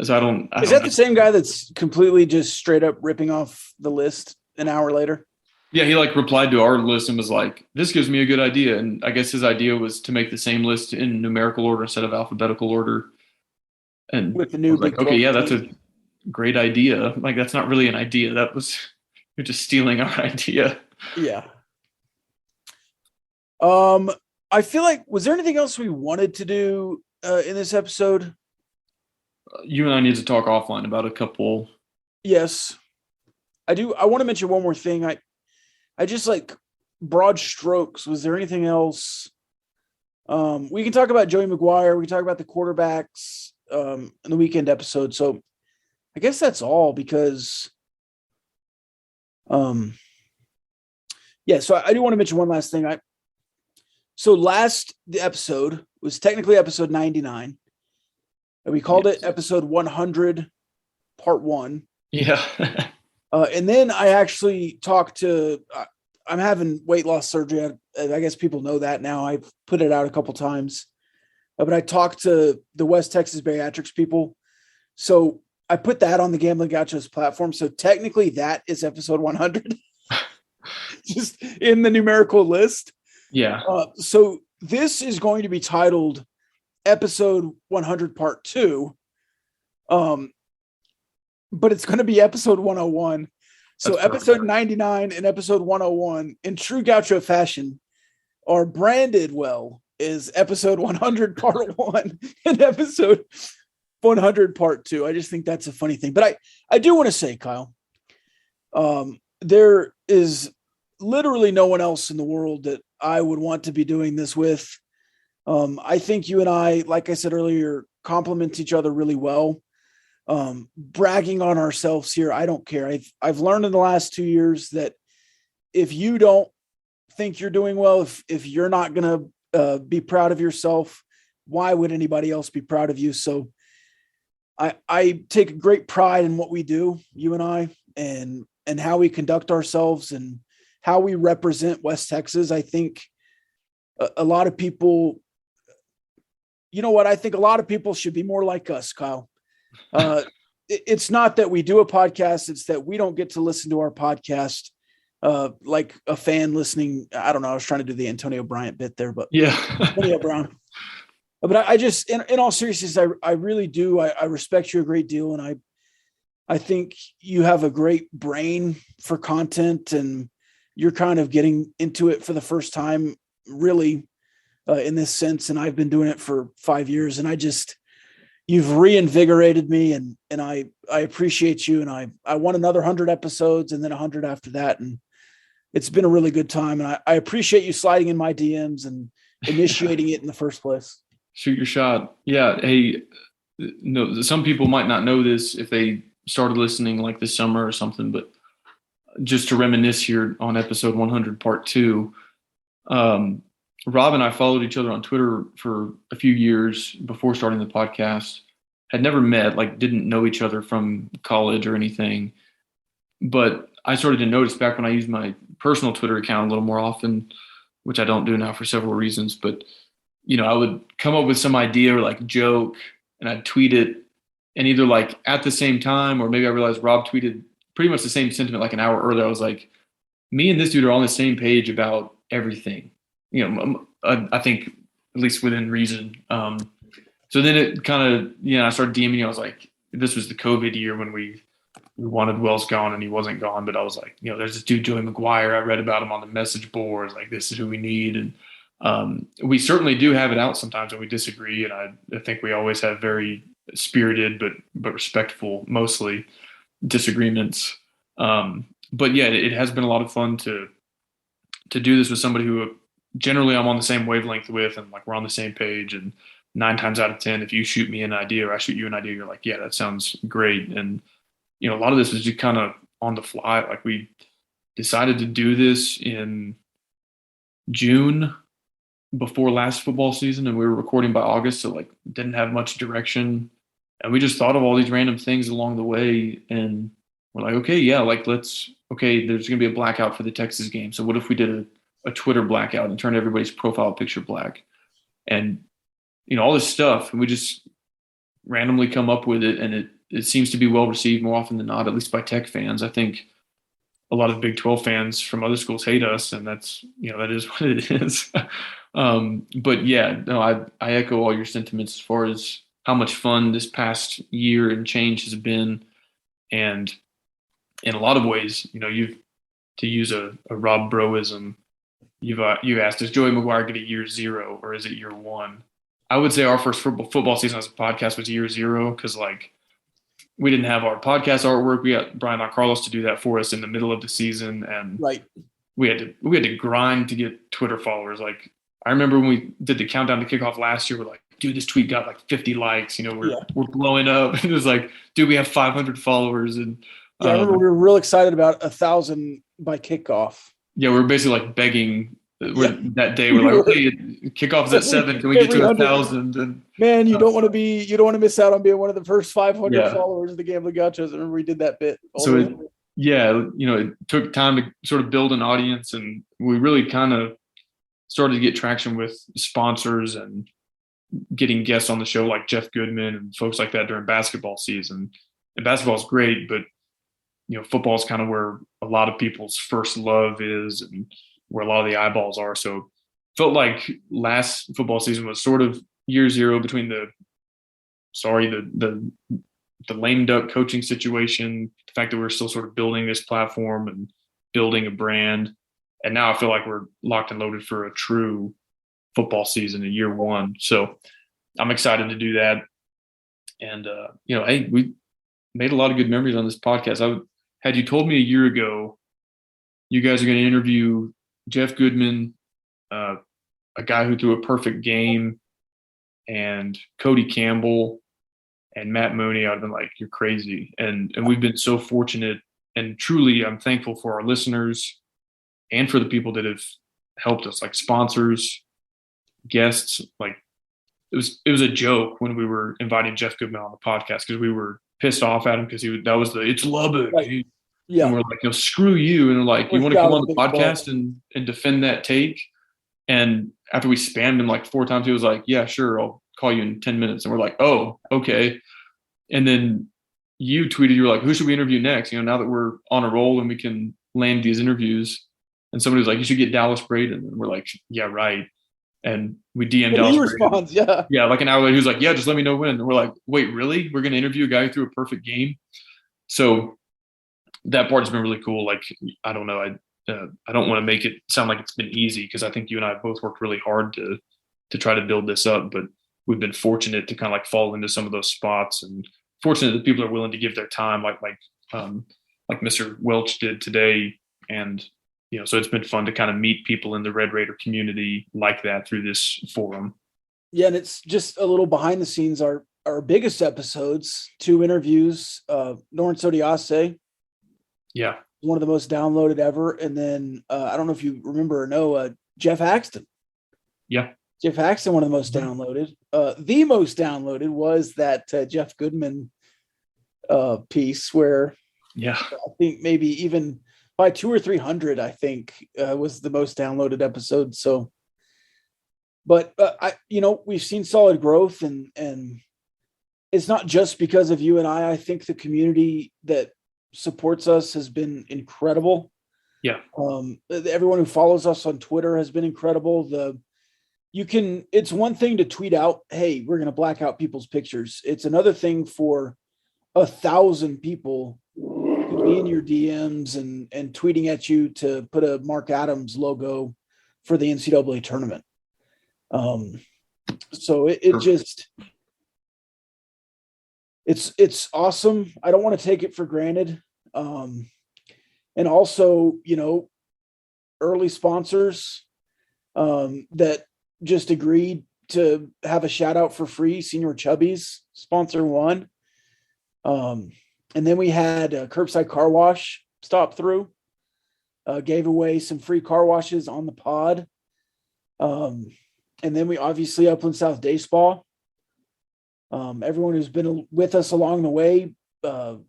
Speaker 8: So
Speaker 9: Is that the same guy that's completely just straight up ripping off the list an hour later?
Speaker 8: Yeah, he like replied to our list and was like, "This gives me a good idea." And I guess his idea was to make the same list in numerical order instead of alphabetical order. And
Speaker 9: with the new
Speaker 8: like, okay, yeah, that's a great idea. Like that's not really an idea. You're just stealing our idea.
Speaker 9: Yeah. I feel like, was there anything else we wanted to do in this episode?
Speaker 8: You and I need to talk offline about a couple.
Speaker 9: Yes, I do. I want to mention one more thing. I just like broad strokes. Was there anything else? We can talk about Joey McGuire. We can talk about the quarterbacks in the weekend episode. So I guess that's all because, so I do want to mention one last thing. So last episode was technically episode 99. And we called it episode 100, part 1.
Speaker 8: Yeah.
Speaker 9: And then I actually talked to, I'm having weight loss surgery. I guess people know that now. I've put it out a couple times. But I talked to the West Texas Bariatrics people. So I put that on the Gambling Gauchos platform. So technically that is episode 100. Just in the numerical list.
Speaker 8: Yeah.
Speaker 9: So this is going to be titled Episode 100 Part 2. But it's going to be episode 101. So
Speaker 8: That's
Speaker 9: episode
Speaker 8: perfect.
Speaker 9: 99 and episode 101 in true Gaucho fashion are branded well as episode 100 part 1 and episode 100 part 2. I just think that's a funny thing. But I do want to say, Kyle, there is literally no one else in the world that I would want to be doing this with. I think you and I, like I said earlier, complement each other really well. Bragging on ourselves here, I don't care. I've learned in the last 2 years that if you don't think you're doing well, if you're not going to be proud of yourself, why would anybody else be proud of you? So I take great pride in what we do, you and I, and how we conduct ourselves and how we represent West Texas. I think a lot of people, you know what? I think a lot of people should be more like us, Kyle. It's not that we do a podcast. It's that we don't get to listen to our podcast like a fan listening. I don't know. I was trying to do the Antonio Bryant bit there, but
Speaker 8: Yeah.
Speaker 9: Antonio Brown. But I just, in all seriousness, I really do. I respect you a great deal. And I think you have a great brain for content, and you're kind of getting into it for the first time, really, in this sense. And I've been doing it for 5 years, and you've reinvigorated me, and I appreciate you. And I want another 100 episodes and then 100 after that. And it's been a really good time. And I appreciate you sliding in my DMs and initiating it in the first place.
Speaker 8: Shoot your shot. Yeah. Hey, no, some people might not know this if they started listening like this summer or something, but just to reminisce here on episode 100 part 2, Rob and I followed each other on Twitter for a few years before starting the podcast. Had never met, like didn't know each other from college or anything. But I started to notice back when I used my personal Twitter account a little more often, which I don't do now for several reasons. But, you know, I would come up with some idea or like joke, and I'd tweet it, and either like at the same time, or maybe I realized Rob tweeted pretty much the same sentiment like an hour earlier. I was like, me and this dude are on the same page about everything. You know, I think at least within reason. So then it kind of, I started DMing you. I was like, this was the COVID year when we wanted Wells gone and he wasn't gone. But I was like, there's this dude, Joey McGuire. I read about him on the message boards. Like, this is who we need. And we certainly do have it out sometimes when we disagree. And I think we always have very spirited but respectful, mostly, disagreements. But yeah, it has been a lot of fun to do this with somebody who generally I'm on the same wavelength with, and like we're on the same page. And 9 times out of 10, if you shoot me an idea or I shoot you an idea, you're like, yeah, that sounds great. And a lot of this is just kind of on the fly. Like, we decided to do this in June before last football season, and we were recording by August, so like didn't have much direction. And we just thought of all these random things along the way, and we're like, okay, yeah, like there's gonna be a blackout for the Texas game. So what if we did a Twitter blackout and turned everybody's profile picture black? And all this stuff, and we just randomly come up with it, and it seems to be well received more often than not, at least by Tech fans. I think a lot of Big 12 fans from other schools hate us, and that's that is what it is. But yeah, no, I echo all your sentiments as far as how much fun this past year and change has been. And in a lot of ways, you've, to use a Rob Broism, you asked, does Joey McGuire get a year 0 or is it year 1? I would say our first football season as a podcast was year 0, because like we didn't have our podcast artwork. We got Brian Carlos to do that for us in the middle of the season, and
Speaker 9: right,
Speaker 8: we had to grind to get Twitter followers. Like, I remember when we did the countdown to kickoff last year, we're like, dude, this tweet got like 50 likes. We're blowing up. And it was like, dude, we have 500 followers. And
Speaker 9: I remember we were real excited about 1,000 by kickoff.
Speaker 8: Yeah, we were basically like begging. That day, we're like, okay, kickoff's at 7. Can we get to 1,000? And
Speaker 9: man, you don't want to miss out on being one of the first 500 followers of the Gambling Gauchos. I remember we did that bit.
Speaker 8: It took time to sort of build an audience, and we really kind of started to get traction with sponsors and getting guests on the show like Jeff Goodman and folks like that during basketball season. And basketball is great, but football is kind of where a lot of people's first love is and where a lot of the eyeballs are. So felt like last football season was sort of year zero between the lame duck coaching situation, the fact that we're still sort of building this platform and building a brand. And now I feel like we're locked and loaded for a true football season in year one. So I'm excited to do that. And, hey, we made a lot of good memories on this podcast. Had you told me a year ago, you guys are going to interview Jeff Goodman, a guy who threw a perfect game, and Cody Campbell and Matt Mooney, I'd have been like, you're crazy. And we've been so fortunate, and truly I'm thankful for our listeners and for the people that have helped us, like sponsors, guests. Like it was a joke when we were inviting Jeff Goodman on the podcast because we were pissed off at him because it's Lubbock.
Speaker 9: Right. Yeah.
Speaker 8: And we're like, no, screw you. And they're like, you want to come on the podcast and defend that take? And after we spammed him like 4 times, he was like, yeah, sure, I'll call you in 10 minutes. And we're like, oh, okay. And then you tweeted, you were like, who should we interview next? Now that we're on a roll and we can land these interviews. And somebody was like, you should get Dallas Braden. And we're like, yeah, right. And we DM'd Dallas Braden.
Speaker 9: Responds, yeah.
Speaker 8: Yeah, like an hour later, he was like, yeah, just let me know when. And we're like, wait, really? We're going to interview a guy who threw a perfect game? So that part has been really cool. Like, I don't know. I don't want to make it sound like it's been easy because I think you and I both worked really hard to try to build this up. But we've been fortunate to kind of like fall into some of those spots, and fortunate that people are willing to give their time, like Mr. Welch did today. And so it's been fun to kind of meet people in the Red Raider community like that through this forum.
Speaker 9: Yeah, and it's just a little behind the scenes. Our biggest episodes, 2 interviews, Lawrence Odiase.
Speaker 8: Yeah.
Speaker 9: One of the most downloaded ever. And then I don't know if you remember or know, Jeff Axton.
Speaker 8: Yeah.
Speaker 9: Jeff Axton, one of the most downloaded. The most downloaded was that Jeff Goodman piece where I think maybe even by 200 or 300, I think was the most downloaded episode. So, but we've seen solid growth, and it's not just because of you and I. I think the community that supports us has been incredible.
Speaker 8: Yeah.
Speaker 9: Everyone who follows us on Twitter has been incredible. It's one thing to tweet out, hey, we're going to black out people's pictures. It's another thing for 1,000 people to be in your DMs and tweeting at you to put a Mark Adams logo for the NCAA tournament. So it just, it's awesome. I don't want to take it for granted. And also, early sponsors that just agreed to have a shout out for free. Senior Chubbies, sponsor 1. And then we had a Curbside Car Wash stop through, gave away some free car washes on the pod. And then we obviously Upland South Day Spa. Everyone who's been with us along the way. What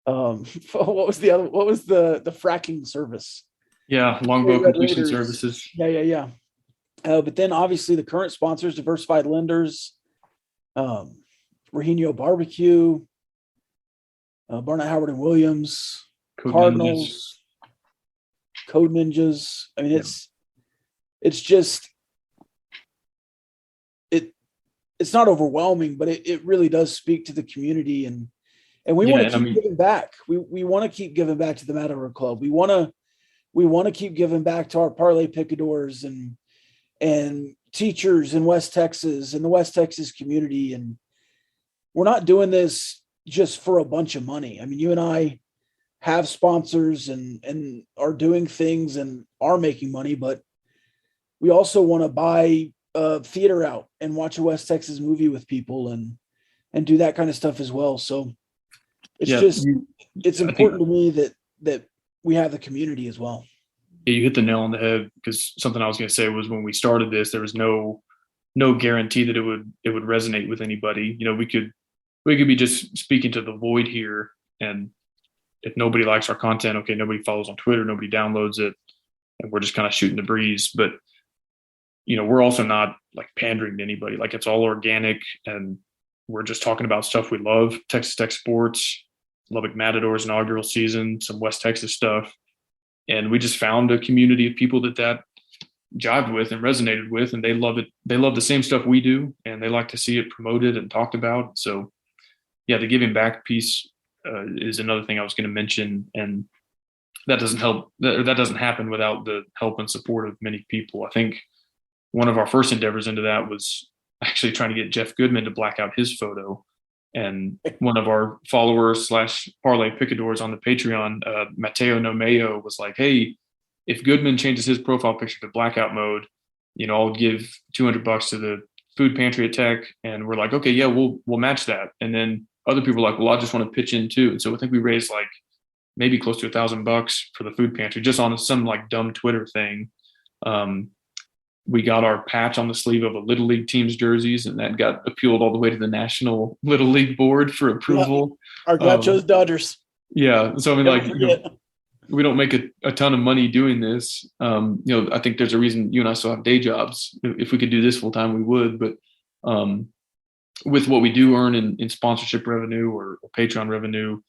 Speaker 9: was the fracking service?
Speaker 8: Yeah. Longbow Completion Services.
Speaker 9: Yeah. But then obviously the current sponsors, Diversified Lenders, Regenio Barbecue, Barnett Howard and Williams, Cardinals, Code Ninjas. I mean, it's just, it's not overwhelming, but it really does speak to the community, and we want to keep giving back. We want to keep giving back to the Matador Club. We want to keep giving back to our parlay picadors and teachers in West Texas and the West Texas community. And we're not doing this just for a bunch of money. I mean, you and I have sponsors and are doing things and are making money, but we also want to buy a theater out and watch a West Texas movie with people and do that kind of stuff as well. So it's important to me that we have the community as well.
Speaker 8: Yeah, you hit the nail on the head, because something I was going to say was when we started this, there was no guarantee that it would resonate with anybody. We could be just speaking to the void here, and if nobody likes our content, okay, nobody follows on Twitter, nobody downloads it, and we're just kind of shooting the breeze. But we're also not like pandering to anybody. Like, it's all organic, and we're just talking about stuff we love. Texas Tech sports, Lubbock Matadors inaugural season, some West Texas stuff. And we just found a community of people that jived with and resonated with, and they love it. They love the same stuff we do, and they like to see it promoted and talked about. So yeah, the giving back piece is another thing I was going to mention, and that doesn't help. That doesn't happen without the help and support of many people. I think one of our first endeavors into that was actually trying to get Jeff Goodman to black out his photo. And one of our followers / parlay picadors on the Patreon, Mateo Nomeo, was like, "Hey, if Goodman changes his profile picture to blackout mode, I'll give $200 to the food pantry at Tech." And we're like, "Okay, yeah, we'll match that." And then other people were like, "Well, I just want to pitch in too." And so I think we raised like maybe close to $1,000 for the food pantry just on some like dumb Twitter thing. We got our patch on the sleeve of a Little League team's jerseys, and that got appealed all the way to the National Little League Board for approval.
Speaker 9: Yeah, our Gauchos Dodgers.
Speaker 8: Yeah. So, I mean, we don't make a ton of money doing this. I think there's a reason you and I still have day jobs. If we could do this full time, we would. But with what we do earn in sponsorship revenue or Patreon revenue,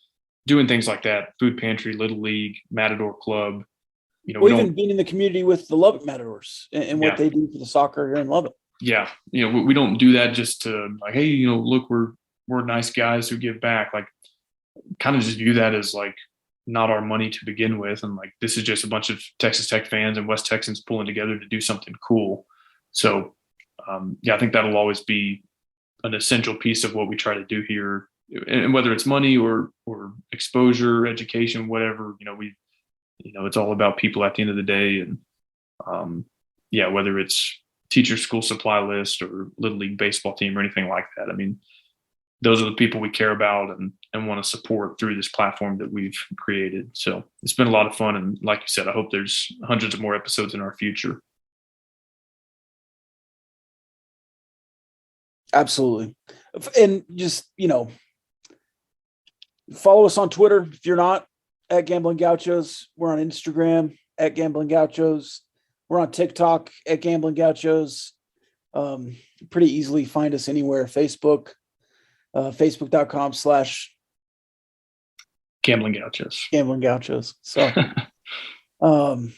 Speaker 8: doing things like that, food pantry, Little League, Matador Club,
Speaker 9: even being in the community with the Lubbock Matadors and what they do for the soccer here in Lubbock.
Speaker 8: Yeah. We don't do that just to like, hey, look, we're nice guys who give back. Like, kind of just view that as like not our money to begin with. And like, this is just a bunch of Texas Tech fans and West Texans pulling together to do something cool. So I think that'll always be an essential piece of what we try to do here. And whether it's money or exposure, education, whatever, it's all about people at the end of the day. And whether it's teacher school supply list or Little League baseball team or anything like that. I mean, those are the people we care about and want to support through this platform that we've created. So it's been a lot of fun. And like you said, I hope there's hundreds of more episodes in our future.
Speaker 9: Absolutely. And just, follow us on Twitter if you're not, at Gambling Gauchos. We're on Instagram at Gambling Gauchos. We're on TikTok at Gambling Gauchos. Pretty easily find us anywhere. Facebook, facebook.com/
Speaker 8: Gambling Gauchos.
Speaker 9: Gambling Gauchos. So along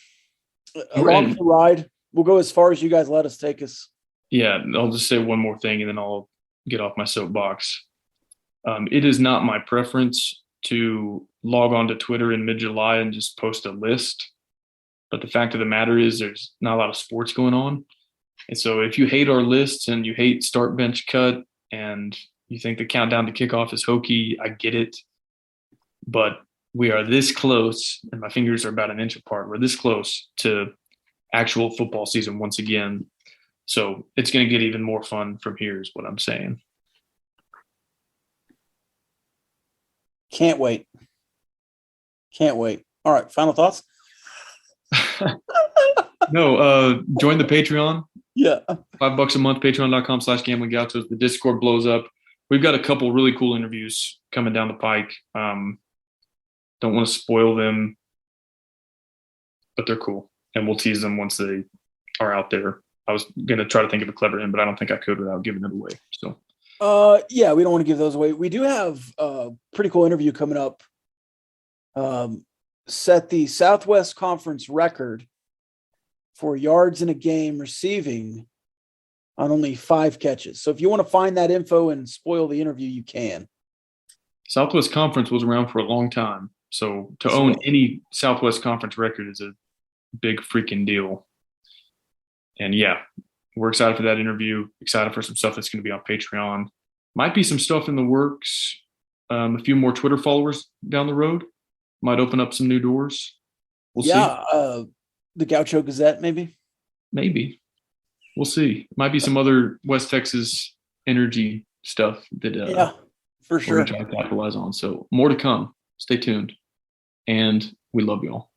Speaker 9: the ride, we'll go as far as you guys let us take us.
Speaker 8: Yeah, I'll just say one more thing and then I'll get off my soapbox. It is not my preference to log on to Twitter in mid-July and just post a list. But the fact of the matter is there's not a lot of sports going on. And so if you hate our lists and you hate start, bench, cut, and you think the countdown to kickoff is hokey, I get it. But we are this close, and my fingers are about an inch apart. We're this close to actual football season once again. So it's going to get even more fun from here is what I'm saying.
Speaker 9: Can't wait. All right. Final thoughts?
Speaker 8: No, join the Patreon.
Speaker 9: Yeah.
Speaker 8: $5 a month, patreon.com/gambling gauchos. The Discord blows up. We've got a couple really cool interviews coming down the pike. Don't want to spoil them, but they're cool. And we'll tease them once they are out there. I was going to try to think of a clever end, but I don't think I could without giving it away. So,
Speaker 9: we don't want to give those away. We do have a pretty cool interview coming up. Set the Southwest Conference record for yards in a game receiving on only 5 catches. So if you want to find that info and spoil the interview, you can.
Speaker 8: Southwest Conference was around for a long time. So to own any Southwest Conference record is a big freaking deal. And yeah, we're excited for that interview, excited for some stuff that's going to be on Patreon. Might be some stuff in the works. A few more Twitter followers down the road might open up some new doors. We'll see.
Speaker 9: The Gaucho Gazette, maybe.
Speaker 8: Maybe. We'll see. Might be some other West Texas energy stuff that
Speaker 9: for sure.
Speaker 8: we're going to try to capitalize on. So more to come. Stay tuned. And we love y'all.